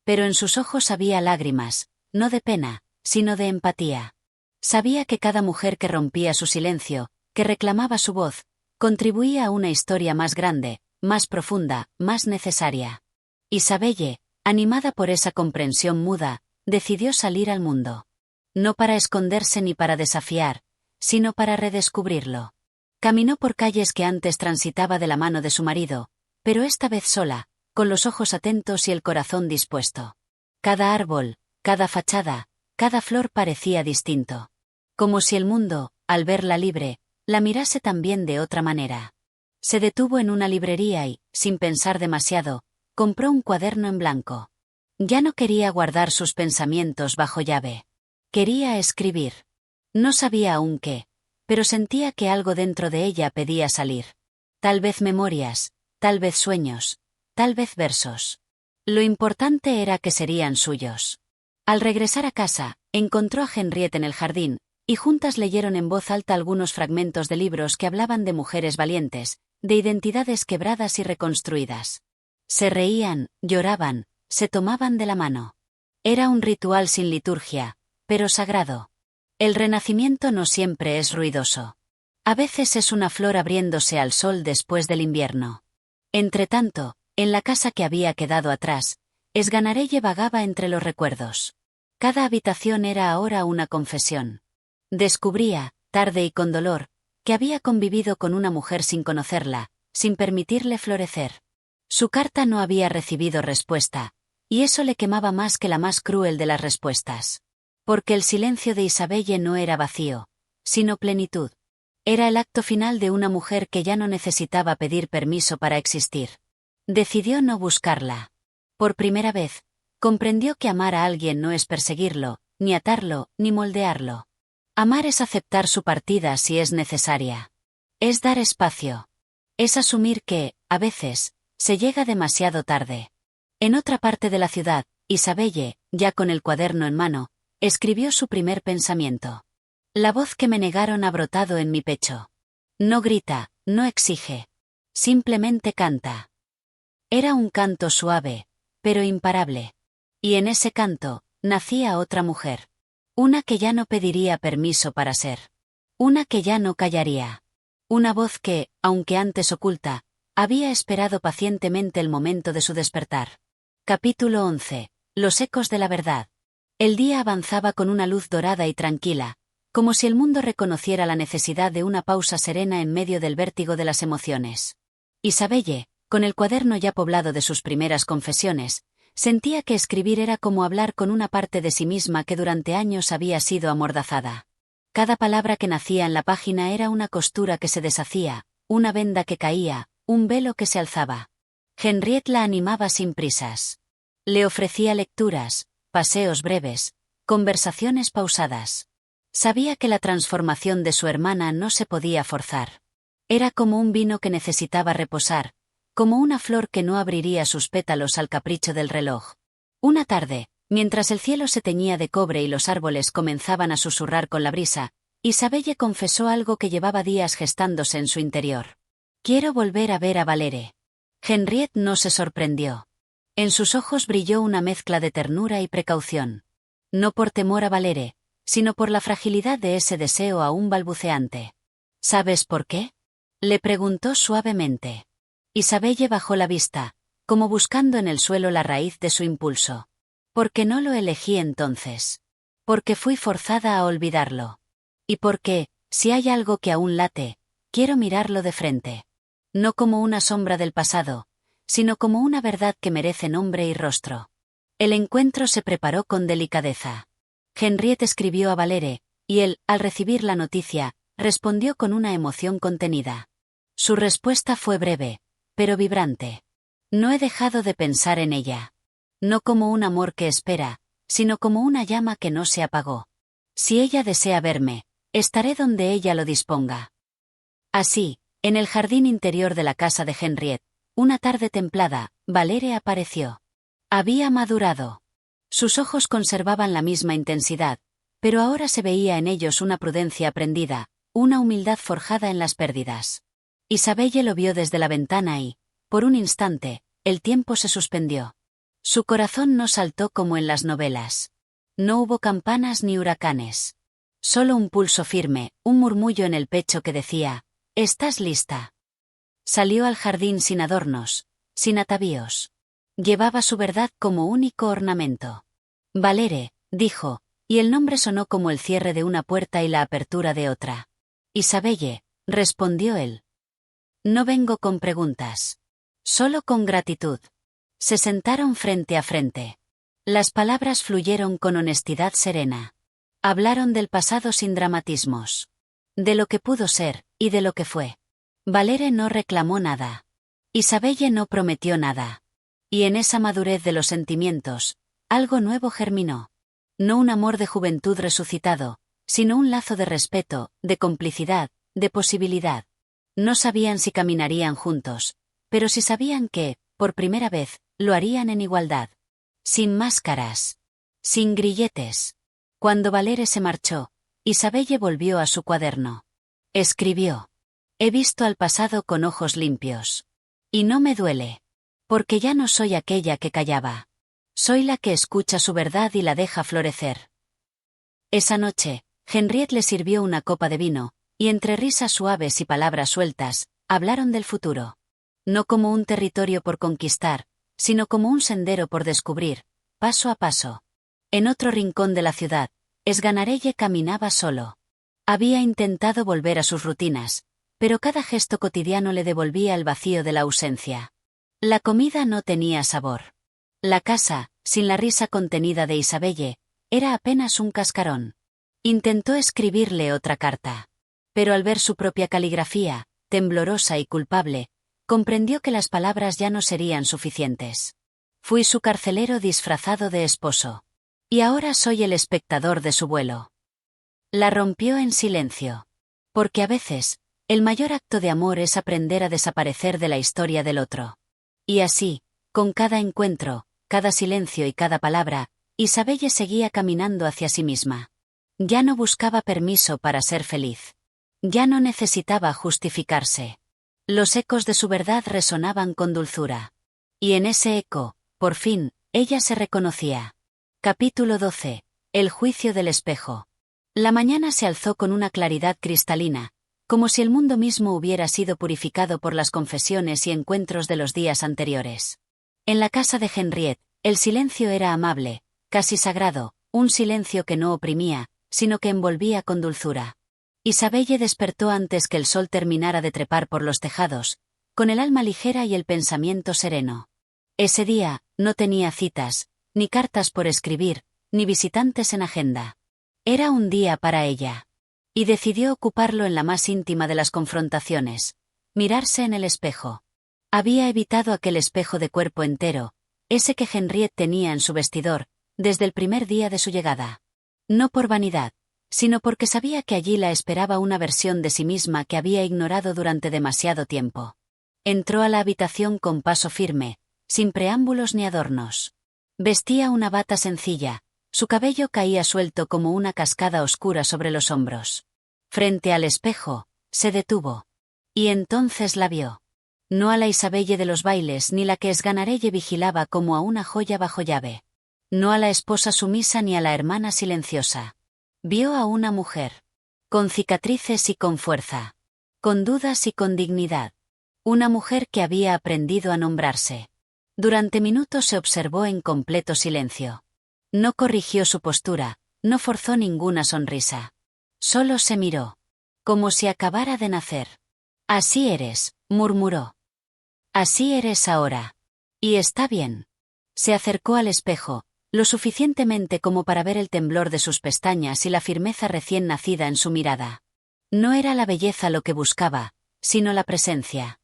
Pero en sus ojos había lágrimas, no de pena, sino de empatía. Sabía que cada mujer que rompía su silencio, que reclamaba su voz, contribuía a una historia más grande, más profunda, más necesaria. Isabelle, animada por esa comprensión muda, decidió salir al mundo. No para esconderse ni para desafiar, sino para redescubrirlo. Caminó por calles que antes transitaba de la mano de su marido, pero esta vez sola, con los ojos atentos y el corazón dispuesto. Cada árbol, cada fachada, cada flor parecía distinto. Como si el mundo, al verla libre, la mirase también de otra manera. Se detuvo en una librería y, sin pensar demasiado, compró un cuaderno en blanco. Ya no quería guardar sus pensamientos bajo llave. Quería escribir. No sabía aún qué, pero sentía que algo dentro de ella pedía salir. Tal vez memorias, tal vez sueños, tal vez versos. Lo importante era que serían suyos. Al regresar a casa, encontró a Henriette en el jardín, y juntas leyeron en voz alta algunos fragmentos de libros que hablaban de mujeres valientes, de identidades quebradas y reconstruidas. Se reían, lloraban, se tomaban de la mano. Era un ritual sin liturgia, pero sagrado. El renacimiento no siempre es ruidoso. A veces es una flor abriéndose al sol después del invierno. Entretanto, en la casa que había quedado atrás, Sganarelle vagaba entre los recuerdos. Cada habitación era ahora una confesión. Descubría, tarde y con dolor, que había convivido con una mujer sin conocerla, sin permitirle florecer. Su carta no había recibido respuesta, y eso le quemaba más que la más cruel de las respuestas. Porque el silencio de Isabelle no era vacío, sino plenitud. Era el acto final de una mujer que ya no necesitaba pedir permiso para existir. Decidió no buscarla. Por primera vez, comprendió que amar a alguien no es perseguirlo, ni atarlo, ni moldearlo. Amar es aceptar su partida si es necesaria. Es dar espacio. Es asumir que, a veces, se llega demasiado tarde. En otra parte de la ciudad, Isabelle, ya con el cuaderno en mano, escribió su primer pensamiento. La voz que me negaron ha brotado en mi pecho. No grita, no exige. Simplemente canta. Era un canto suave, pero imparable. Y en ese canto, nacía otra mujer. Una que ya no pediría permiso para ser. Una que ya no callaría. Una voz que, aunque antes oculta, había esperado pacientemente el momento de su despertar. Capítulo 11. Los ecos de la verdad. El día avanzaba con una luz dorada y tranquila, como si el mundo reconociera la necesidad de una pausa serena en medio del vértigo de las emociones. Isabelle, con el cuaderno ya poblado de sus primeras confesiones, sentía que escribir era como hablar con una parte de sí misma que durante años había sido amordazada. Cada palabra que nacía en la página era una costura que se deshacía, una venda que caía, un velo que se alzaba. Henriette la animaba sin prisas. Le ofrecía lecturas, paseos breves, conversaciones pausadas. Sabía que la transformación de su hermana no se podía forzar. Era como un vino que necesitaba reposar, como una flor que no abriría sus pétalos al capricho del reloj. Una tarde, mientras el cielo se teñía de cobre y los árboles comenzaban a susurrar con la brisa, Isabelle confesó algo que llevaba días gestándose en su interior. Quiero volver a ver a Valere. Henriette no se sorprendió. En sus ojos brilló una mezcla de ternura y precaución. No por temor a Valere, sino por la fragilidad de ese deseo aún balbuceante. ¿Sabes por qué? Le preguntó suavemente. Isabelle bajó la vista, como buscando en el suelo la raíz de su impulso. Porque no lo elegí entonces. Porque fui forzada a olvidarlo. Y porque, si hay algo que aún late, quiero mirarlo de frente. No como una sombra del pasado, sino como una verdad que merece nombre y rostro. El encuentro se preparó con delicadeza. Henriette escribió a Valere, y él, al recibir la noticia, respondió con una emoción contenida. Su respuesta fue breve, pero vibrante. No he dejado de pensar en ella. No como un amor que espera, sino como una llama que no se apagó. Si ella desea verme, estaré donde ella lo disponga. Así, en el jardín interior de la casa de Henriette, una tarde templada, Valere apareció. Había madurado. Sus ojos conservaban la misma intensidad, pero ahora se veía en ellos una prudencia aprendida, una humildad forjada en las pérdidas. Isabelle lo vio desde la ventana y, por un instante, el tiempo se suspendió. Su corazón no saltó como en las novelas. No hubo campanas ni huracanes. Solo un pulso firme, un murmullo en el pecho que decía: «¿Estás lista?». Salió al jardín sin adornos, sin atavíos. Llevaba su verdad como único ornamento. «Valere», dijo, y el nombre sonó como el cierre de una puerta y la apertura de otra. «Isabelle», respondió él. «No vengo con preguntas. Solo con gratitud». Se sentaron frente a frente. Las palabras fluyeron con honestidad serena. Hablaron del pasado sin dramatismos. De lo que pudo ser, y de lo que fue. Valere no reclamó nada. Isabelle no prometió nada. Y en esa madurez de los sentimientos, algo nuevo germinó. No un amor de juventud resucitado, sino un lazo de respeto, de complicidad, de posibilidad. No sabían si caminarían juntos, pero sí sabían que, por primera vez, lo harían en igualdad. Sin máscaras. Sin grilletes. Cuando Valere se marchó, Isabelle volvió a su cuaderno. Escribió: «He visto al pasado con ojos limpios. Y no me duele. Porque ya no soy aquella que callaba. Soy la que escucha su verdad y la deja florecer». Esa noche, Henriette le sirvió una copa de vino, y entre risas suaves y palabras sueltas, hablaron del futuro. No como un territorio por conquistar, sino como un sendero por descubrir, paso a paso. En otro rincón de la ciudad, Sganarelle caminaba solo. Había intentado volver a sus rutinas, pero cada gesto cotidiano le devolvía el vacío de la ausencia. La comida no tenía sabor. La casa, sin la risa contenida de Isabelle, era apenas un cascarón. Intentó escribirle otra carta. Pero al ver su propia caligrafía, temblorosa y culpable, comprendió que las palabras ya no serían suficientes. Fui su carcelero disfrazado de esposo. Y ahora soy el espectador de su vuelo. La rompió en silencio. Porque a veces, el mayor acto de amor es aprender a desaparecer de la historia del otro. Y así, con cada encuentro, cada silencio y cada palabra, Isabelle seguía caminando hacia sí misma. Ya no buscaba permiso para ser feliz. Ya no necesitaba justificarse. Los ecos de su verdad resonaban con dulzura. Y en ese eco, por fin, ella se reconocía. Capítulo 12. El juicio del espejo. La mañana se alzó con una claridad cristalina, como si el mundo mismo hubiera sido purificado por las confesiones y encuentros de los días anteriores. En la casa de Henriette, el silencio era amable, casi sagrado, un silencio que no oprimía, sino que envolvía con dulzura. Isabelle despertó antes que el sol terminara de trepar por los tejados, con el alma ligera y el pensamiento sereno. Ese día, no tenía citas, ni cartas por escribir, ni visitantes en agenda. Era un día para ella. Y decidió ocuparlo en la más íntima de las confrontaciones: mirarse en el espejo. Había evitado aquel espejo de cuerpo entero, ese que Henriette tenía en su vestidor, desde el primer día de su llegada. No por vanidad, sino porque sabía que allí la esperaba una versión de sí misma que había ignorado durante demasiado tiempo. Entró a la habitación con paso firme, sin preámbulos ni adornos. Vestía una bata sencilla, su cabello caía suelto como una cascada oscura sobre los hombros. Frente al espejo, se detuvo. Y entonces la vio. No a la Isabelle de los bailes ni la que Sganarelle vigilaba como a una joya bajo llave. No a la esposa sumisa ni a la hermana silenciosa. Vio a una mujer. Con cicatrices y con fuerza. Con dudas y con dignidad. Una mujer que había aprendido a nombrarse. Durante minutos se observó en completo silencio. No corrigió su postura, no forzó ninguna sonrisa. Solo se miró. Como si acabara de nacer. «Así eres», murmuró. «Así eres ahora. Y está bien». Se acercó al espejo, lo suficientemente como para ver el temblor de sus pestañas y la firmeza recién nacida en su mirada. No era la belleza lo que buscaba, sino la presencia.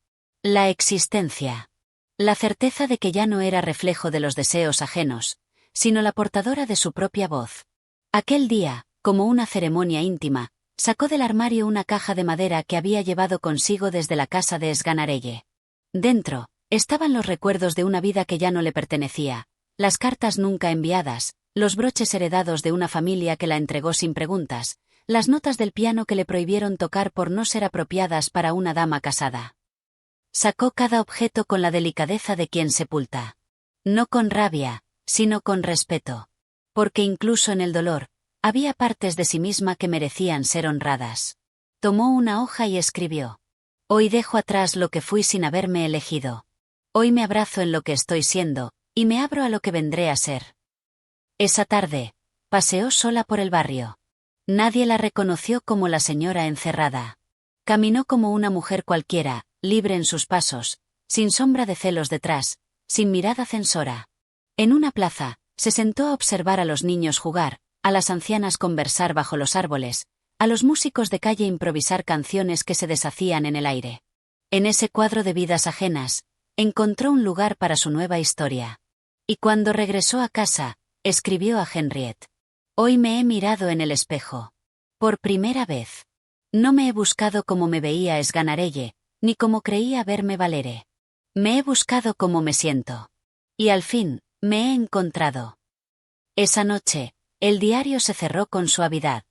La existencia. La certeza de que ya no era reflejo de los deseos ajenos, sino la portadora de su propia voz. Aquel día, como una ceremonia íntima, sacó del armario una caja de madera que había llevado consigo desde la casa de Sganarelle. Dentro, estaban los recuerdos de una vida que ya no le pertenecía, las cartas nunca enviadas, los broches heredados de una familia que la entregó sin preguntas, las notas del piano que le prohibieron tocar por no ser apropiadas para una dama casada. Sacó cada objeto con la delicadeza de quien sepulta. No con rabia, sino con respeto. Porque incluso en el dolor, había partes de sí misma que merecían ser honradas. Tomó una hoja y escribió: Hoy dejo atrás lo que fui sin haberme elegido. Hoy me abrazo en lo que estoy siendo, y me abro a lo que vendré a ser. Esa tarde, paseó sola por el barrio. Nadie la reconoció como la señora encerrada. Caminó como una mujer cualquiera, libre en sus pasos, sin sombra de celos detrás, sin mirada censora. En una plaza, se sentó a observar a los niños jugar, a las ancianas conversar bajo los árboles, a los músicos de calle improvisar canciones que se deshacían en el aire. En ese cuadro de vidas ajenas, encontró un lugar para su nueva historia. Y cuando regresó a casa, escribió a Henriette: Hoy me he mirado en el espejo. Por primera vez. No me he buscado como me veía Sganarelle, ni como creía verme Valere. Me he buscado como me siento. Y al fin, me he encontrado. Esa noche, el diario se cerró con suavidad.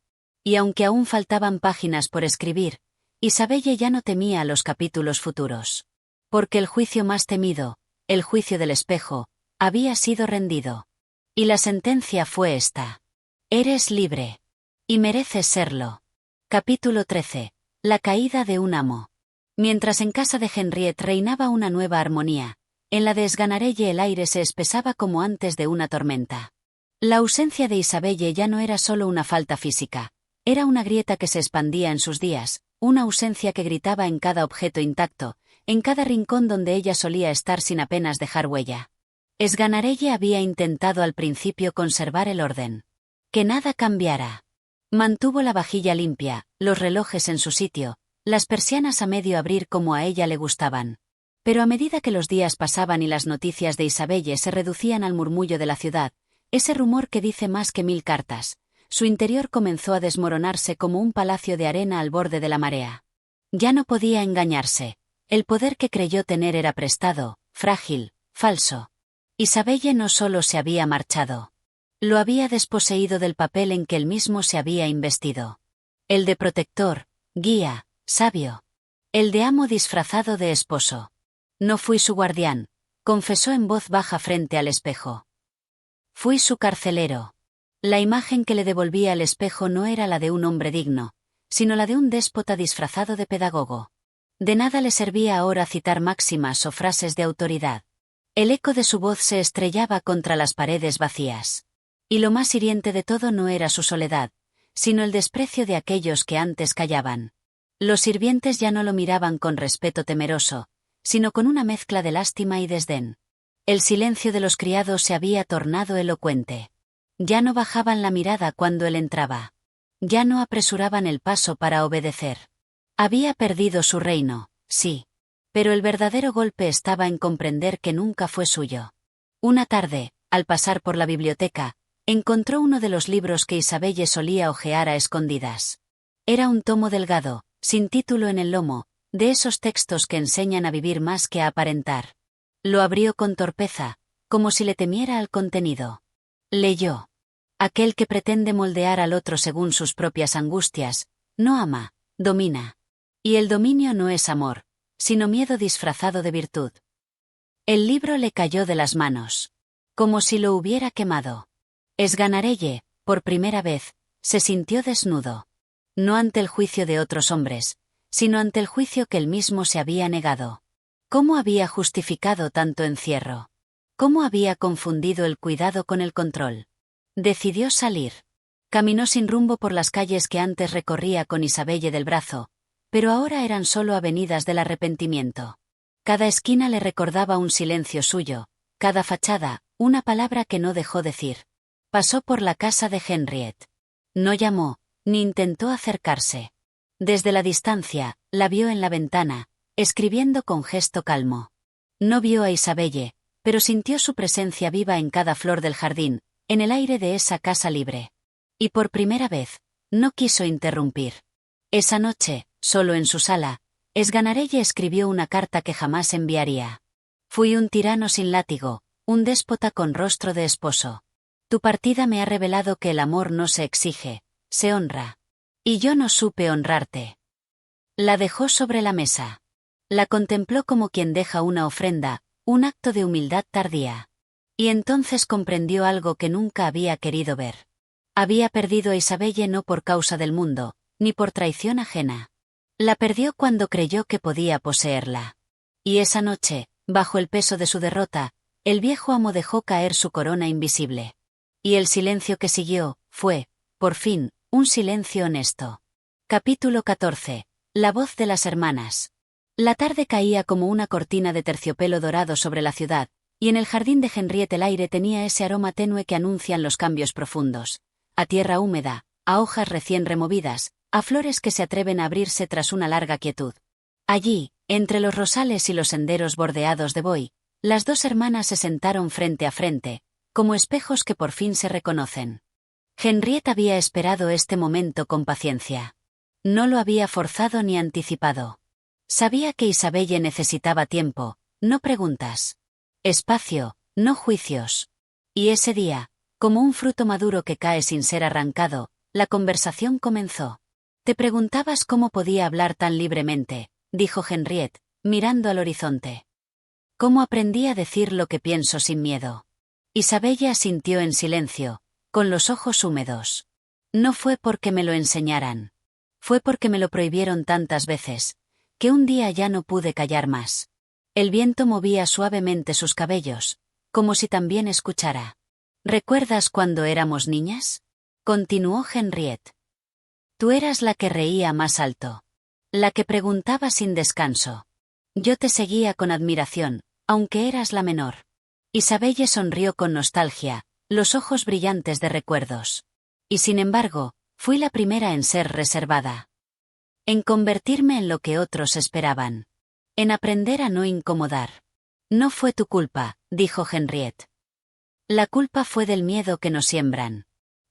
Y aunque aún faltaban páginas por escribir, Isabelle ya no temía los capítulos futuros. Porque el juicio más temido, el juicio del espejo, había sido rendido. Y la sentencia fue esta: eres libre. Y mereces serlo. Capítulo 13. La caída de un amo. Mientras en casa de Henriette reinaba una nueva armonía, en la de Sganarelle el aire se espesaba como antes de una tormenta. La ausencia de Isabelle ya no era solo una falta física, era una grieta que se expandía en sus días, una ausencia que gritaba en cada objeto intacto, en cada rincón donde ella solía estar sin apenas dejar huella. Sganarelle había intentado al principio conservar el orden. Que nada cambiara. Mantuvo la vajilla limpia, los relojes en su sitio, las persianas a medio abrir como a ella le gustaban. Pero a medida que los días pasaban y las noticias de Isabelle se reducían al murmullo de la ciudad, ese rumor que dice más que 1000 cartas, su interior comenzó a desmoronarse como un palacio de arena al borde de la marea. Ya no podía engañarse. El poder que creyó tener era prestado, frágil, falso. Isabelle no solo se había marchado. Lo había desposeído del papel en que él mismo se había investido. El de protector, guía, sabio. El de amo disfrazado de esposo. No fui su guardián, confesó en voz baja frente al espejo. Fui su carcelero. La imagen que le devolvía al espejo no era la de un hombre digno, sino la de un déspota disfrazado de pedagogo. De nada le servía ahora citar máximas o frases de autoridad. El eco de su voz se estrellaba contra las paredes vacías. Y lo más hiriente de todo no era su soledad, sino el desprecio de aquellos que antes callaban. Los sirvientes ya no lo miraban con respeto temeroso, sino con una mezcla de lástima y desdén. El silencio de los criados se había tornado elocuente. Ya no bajaban la mirada cuando él entraba. Ya no apresuraban el paso para obedecer. Había perdido su reino, sí. Pero el verdadero golpe estaba en comprender que nunca fue suyo. Una tarde, al pasar por la biblioteca, encontró uno de los libros que Isabelle solía hojear a escondidas. Era un tomo delgado, sin título en el lomo, de esos textos que enseñan a vivir más que a aparentar. Lo abrió con torpeza, como si le temiera al contenido. Leyó. Aquel que pretende moldear al otro según sus propias angustias, no ama, domina. Y el dominio no es amor, sino miedo disfrazado de virtud. El libro le cayó de las manos. Como si lo hubiera quemado. Sganarelle, por primera vez, se sintió desnudo. No ante el juicio de otros hombres, sino ante el juicio que él mismo se había negado. ¿Cómo había justificado tanto encierro? ¿Cómo había confundido el cuidado con el control? Decidió salir. Caminó sin rumbo por las calles que antes recorría con Isabelle del brazo, pero ahora eran solo avenidas del arrepentimiento. Cada esquina le recordaba un silencio suyo, cada fachada, una palabra que no dejó decir. Pasó por la casa de Henriette. No llamó, ni intentó acercarse. Desde la distancia, la vio en la ventana, escribiendo con gesto calmo. No vio a Isabelle, pero sintió su presencia viva en cada flor del jardín, en el aire de esa casa libre. Y por primera vez, no quiso interrumpir. Esa noche, solo en su sala, Sganarelle escribió una carta que jamás enviaría. Fui un tirano sin látigo, un déspota con rostro de esposo. Tu partida me ha revelado que el amor no se exige, se honra. Y yo no supe honrarte. La dejó sobre la mesa. La contempló como quien deja una ofrenda, un acto de humildad tardía. Y entonces comprendió algo que nunca había querido ver. Había perdido a Isabelle no por causa del mundo, ni por traición ajena. La perdió cuando creyó que podía poseerla. Y esa noche, bajo el peso de su derrota, el viejo amo dejó caer su corona invisible. Y el silencio que siguió, fue, por fin, un silencio honesto. Capítulo 14. La voz de las hermanas. La tarde caía como una cortina de terciopelo dorado sobre la ciudad, y en el jardín de Henriette el aire tenía ese aroma tenue que anuncian los cambios profundos. A tierra húmeda, a hojas recién removidas, a flores que se atreven a abrirse tras una larga quietud. Allí, entre los rosales y los senderos bordeados de buey, las dos hermanas se sentaron frente a frente, como espejos que por fin se reconocen. Henriette había esperado este momento con paciencia. No lo había forzado ni anticipado. Sabía que Isabelle necesitaba tiempo, no preguntas. Espacio, no juicios. Y ese día, como un fruto maduro que cae sin ser arrancado, la conversación comenzó. Te preguntabas cómo podía hablar tan libremente, dijo Henriette, mirando al horizonte. ¿Cómo aprendí a decir lo que pienso sin miedo? Isabelle asintió en silencio, con los ojos húmedos. No fue porque me lo enseñaran. Fue porque me lo prohibieron tantas veces, que un día ya no pude callar más. El viento movía suavemente sus cabellos, como si también escuchara. ¿Recuerdas cuando éramos niñas? Continuó Henriette. Tú eras la que reía más alto. La que preguntaba sin descanso. Yo te seguía con admiración, aunque eras la menor. Isabelle sonrió con nostalgia, los ojos brillantes de recuerdos. Y sin embargo, fui la primera en ser reservada. En convertirme en lo que otros esperaban. En aprender a no incomodar. No fue tu culpa, dijo Henriette. La culpa fue del miedo que nos siembran.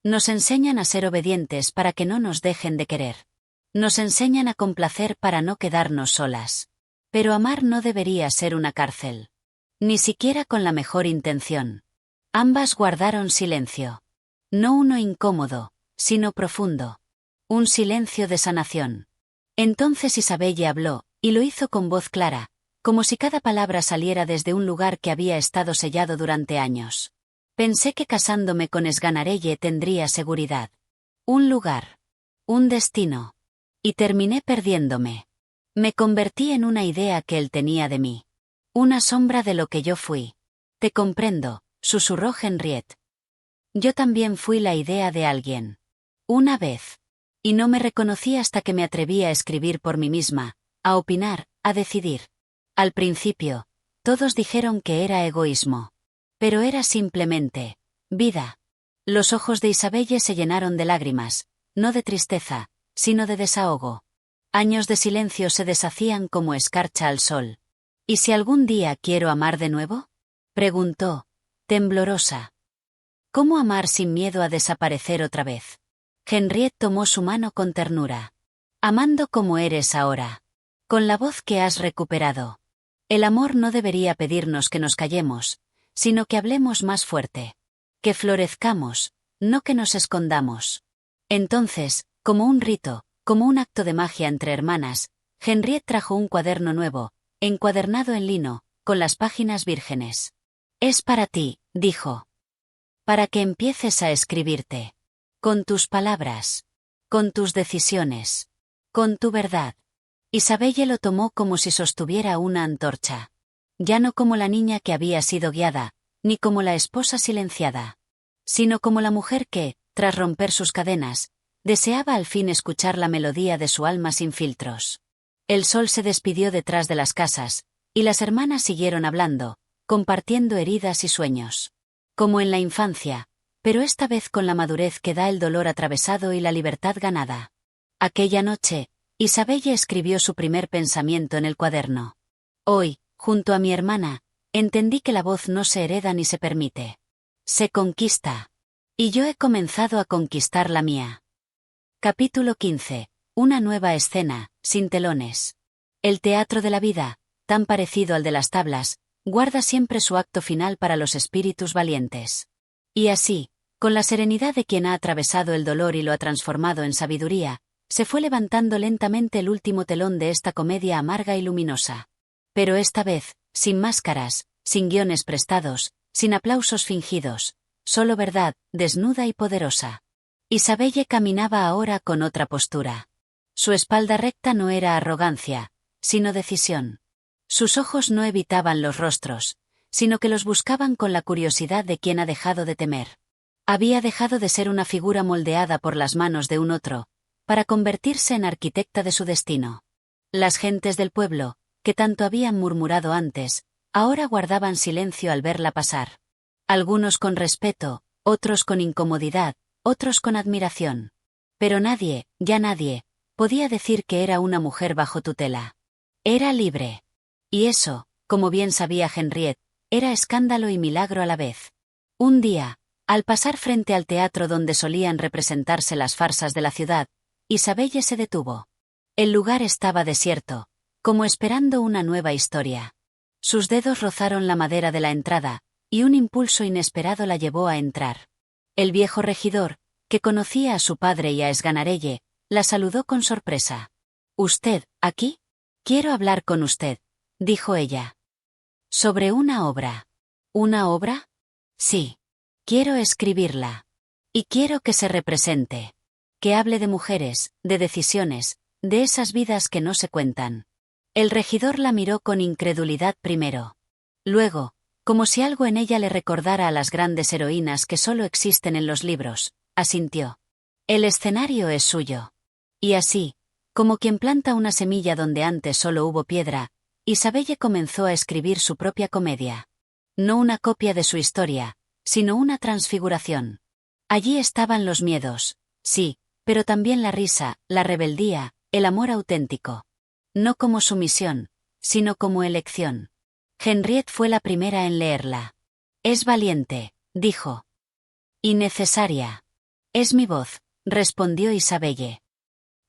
Nos enseñan a ser obedientes para que no nos dejen de querer. Nos enseñan a complacer para no quedarnos solas. Pero amar no debería ser una cárcel. Ni siquiera con la mejor intención. Ambas guardaron silencio. No uno incómodo, sino profundo. Un silencio de sanación. Entonces Isabelle habló, y lo hizo con voz clara, como si cada palabra saliera desde un lugar que había estado sellado durante años. Pensé que casándome con Sganarelle tendría seguridad. Un lugar. Un destino. Y terminé perdiéndome. Me convertí en una idea que él tenía de mí. Una sombra de lo que yo fui. Te comprendo, susurró Henriette. Yo también fui la idea de alguien. Una vez. Y no me reconocí hasta que me atreví a escribir por mí misma, a opinar, a decidir. Al principio, todos dijeron que era egoísmo. Pero era simplemente vida. Los ojos de Isabelle se llenaron de lágrimas, no de tristeza, sino de desahogo. Años de silencio se deshacían como escarcha al sol. ¿Y si algún día quiero amar de nuevo? Preguntó, temblorosa. ¿Cómo amar sin miedo a desaparecer otra vez? Henriette tomó su mano con ternura. Amando como eres ahora. Con la voz que has recuperado. El amor no debería pedirnos que nos callemos, sino que hablemos más fuerte. Que florezcamos, no que nos escondamos. Entonces, como un rito, como un acto de magia entre hermanas, Henriette trajo un cuaderno nuevo, encuadernado en lino, con las páginas vírgenes. Es para ti, dijo. Para que empieces a escribirte. Con tus palabras. Con tus decisiones. Con tu verdad. Isabelle lo tomó como si sostuviera una antorcha. Ya no como la niña que había sido guiada, ni como la esposa silenciada. Sino como la mujer que, tras romper sus cadenas, deseaba al fin escuchar la melodía de su alma sin filtros. El sol se despidió detrás de las casas, y las hermanas siguieron hablando, compartiendo heridas y sueños. Como en la infancia, pero esta vez con la madurez que da el dolor atravesado y la libertad ganada. Aquella noche, Isabelle escribió su primer pensamiento en el cuaderno. Hoy, junto a mi hermana, entendí que la voz no se hereda ni se permite. Se conquista. Y yo he comenzado a conquistar la mía. Capítulo 15. Una nueva escena, sin telones. El teatro de la vida, tan parecido al de las tablas, guarda siempre su acto final para los espíritus valientes. Y así, con la serenidad de quien ha atravesado el dolor y lo ha transformado en sabiduría, se fue levantando lentamente el último telón de esta comedia amarga y luminosa. Pero esta vez, sin máscaras, sin guiones prestados, sin aplausos fingidos, solo verdad, desnuda y poderosa. Isabelle caminaba ahora con otra postura. Su espalda recta no era arrogancia, sino decisión. Sus ojos no evitaban los rostros, sino que los buscaban con la curiosidad de quien ha dejado de temer. Había dejado de ser una figura moldeada por las manos de un otro, para convertirse en arquitecta de su destino. Las gentes del pueblo, que tanto habían murmurado antes, ahora guardaban silencio al verla pasar. Algunos con respeto, otros con incomodidad, otros con admiración. Pero nadie, ya nadie, podía decir que era una mujer bajo tutela. Era libre. Y eso, como bien sabía Henriette, era escándalo y milagro a la vez. Un día, al pasar frente al teatro donde solían representarse las farsas de la ciudad, Isabelle se detuvo. El lugar estaba desierto, como esperando una nueva historia. Sus dedos rozaron la madera de la entrada, y un impulso inesperado la llevó a entrar. El viejo regidor, que conocía a su padre y a Esganarelle, la saludó con sorpresa. «¿Usted, aquí? Quiero hablar con usted», dijo ella. «Sobre una obra». «¿Una obra?» «Sí. Quiero escribirla. Y quiero que se represente. Que hable de mujeres, de decisiones, de esas vidas que no se cuentan». El regidor la miró con incredulidad primero. Luego, como si algo en ella le recordara a las grandes heroínas que solo existen en los libros, asintió. «El escenario es suyo». Y así, como quien planta una semilla donde antes solo hubo piedra, Isabelle comenzó a escribir su propia comedia. No una copia de su historia, sino una transfiguración. Allí estaban los miedos, sí, pero también la risa, la rebeldía, el amor auténtico. No como sumisión, sino como elección. Henriette fue la primera en leerla. «Es valiente», dijo. «Y necesaria». «Es mi voz», respondió Isabelle.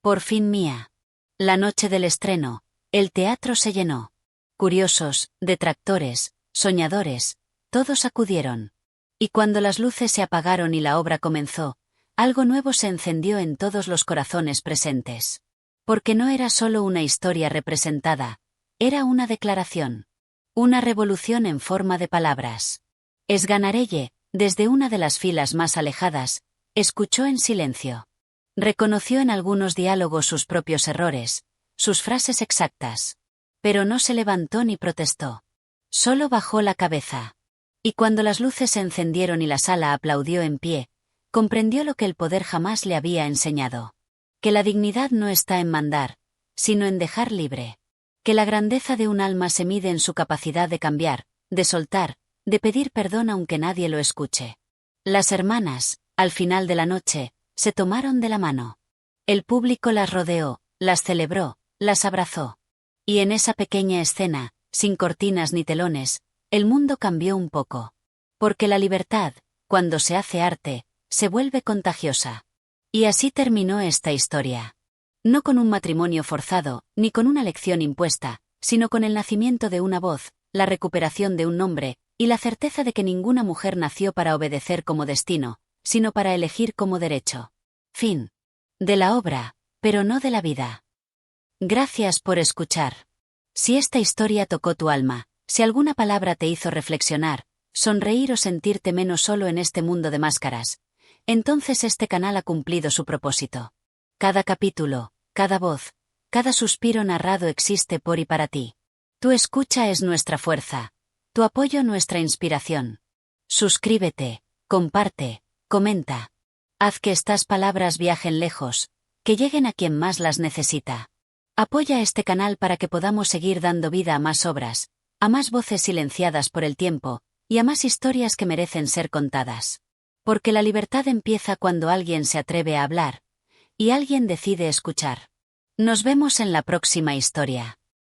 «Por fin mía». La noche del estreno, el teatro se llenó. Curiosos, detractores, soñadores, todos acudieron. Y cuando las luces se apagaron y la obra comenzó, algo nuevo se encendió en todos los corazones presentes. Porque no era solo una historia representada, era una declaración. Una revolución en forma de palabras. Esganarelle, desde una de las filas más alejadas, escuchó en silencio. Reconoció en algunos diálogos sus propios errores, sus frases exactas. Pero no se levantó ni protestó. Solo bajó la cabeza. Y cuando las luces se encendieron y la sala aplaudió en pie, comprendió lo que el poder jamás le había enseñado. Que la dignidad no está en mandar, sino en dejar libre. Que la grandeza de un alma se mide en su capacidad de cambiar, de soltar, de pedir perdón aunque nadie lo escuche. Las hermanas, al final de la noche, se tomaron de la mano. El público las rodeó, las celebró, las abrazó. Y en esa pequeña escena, sin cortinas ni telones, el mundo cambió un poco. Porque la libertad, cuando se hace arte, se vuelve contagiosa. Y así terminó esta historia. No con un matrimonio forzado, ni con una lección impuesta, sino con el nacimiento de una voz, la recuperación de un nombre, y la certeza de que ninguna mujer nació para obedecer como destino, sino para elegir como derecho. Fin. De la obra, pero no de la vida. Gracias por escuchar. Si esta historia tocó tu alma, si alguna palabra te hizo reflexionar, sonreír o sentirte menos solo en este mundo de máscaras, entonces este canal ha cumplido su propósito. Cada capítulo, cada voz, cada suspiro narrado existe por y para ti. Tu escucha es nuestra fuerza, tu apoyo nuestra inspiración. Suscríbete, comparte, comenta. Haz que estas palabras viajen lejos, que lleguen a quien más las necesita. Apoya este canal para que podamos seguir dando vida a más obras, a más voces silenciadas por el tiempo, y a más historias que merecen ser contadas. Porque la libertad empieza cuando alguien se atreve a hablar, y alguien decide escuchar. Nos vemos en la próxima historia.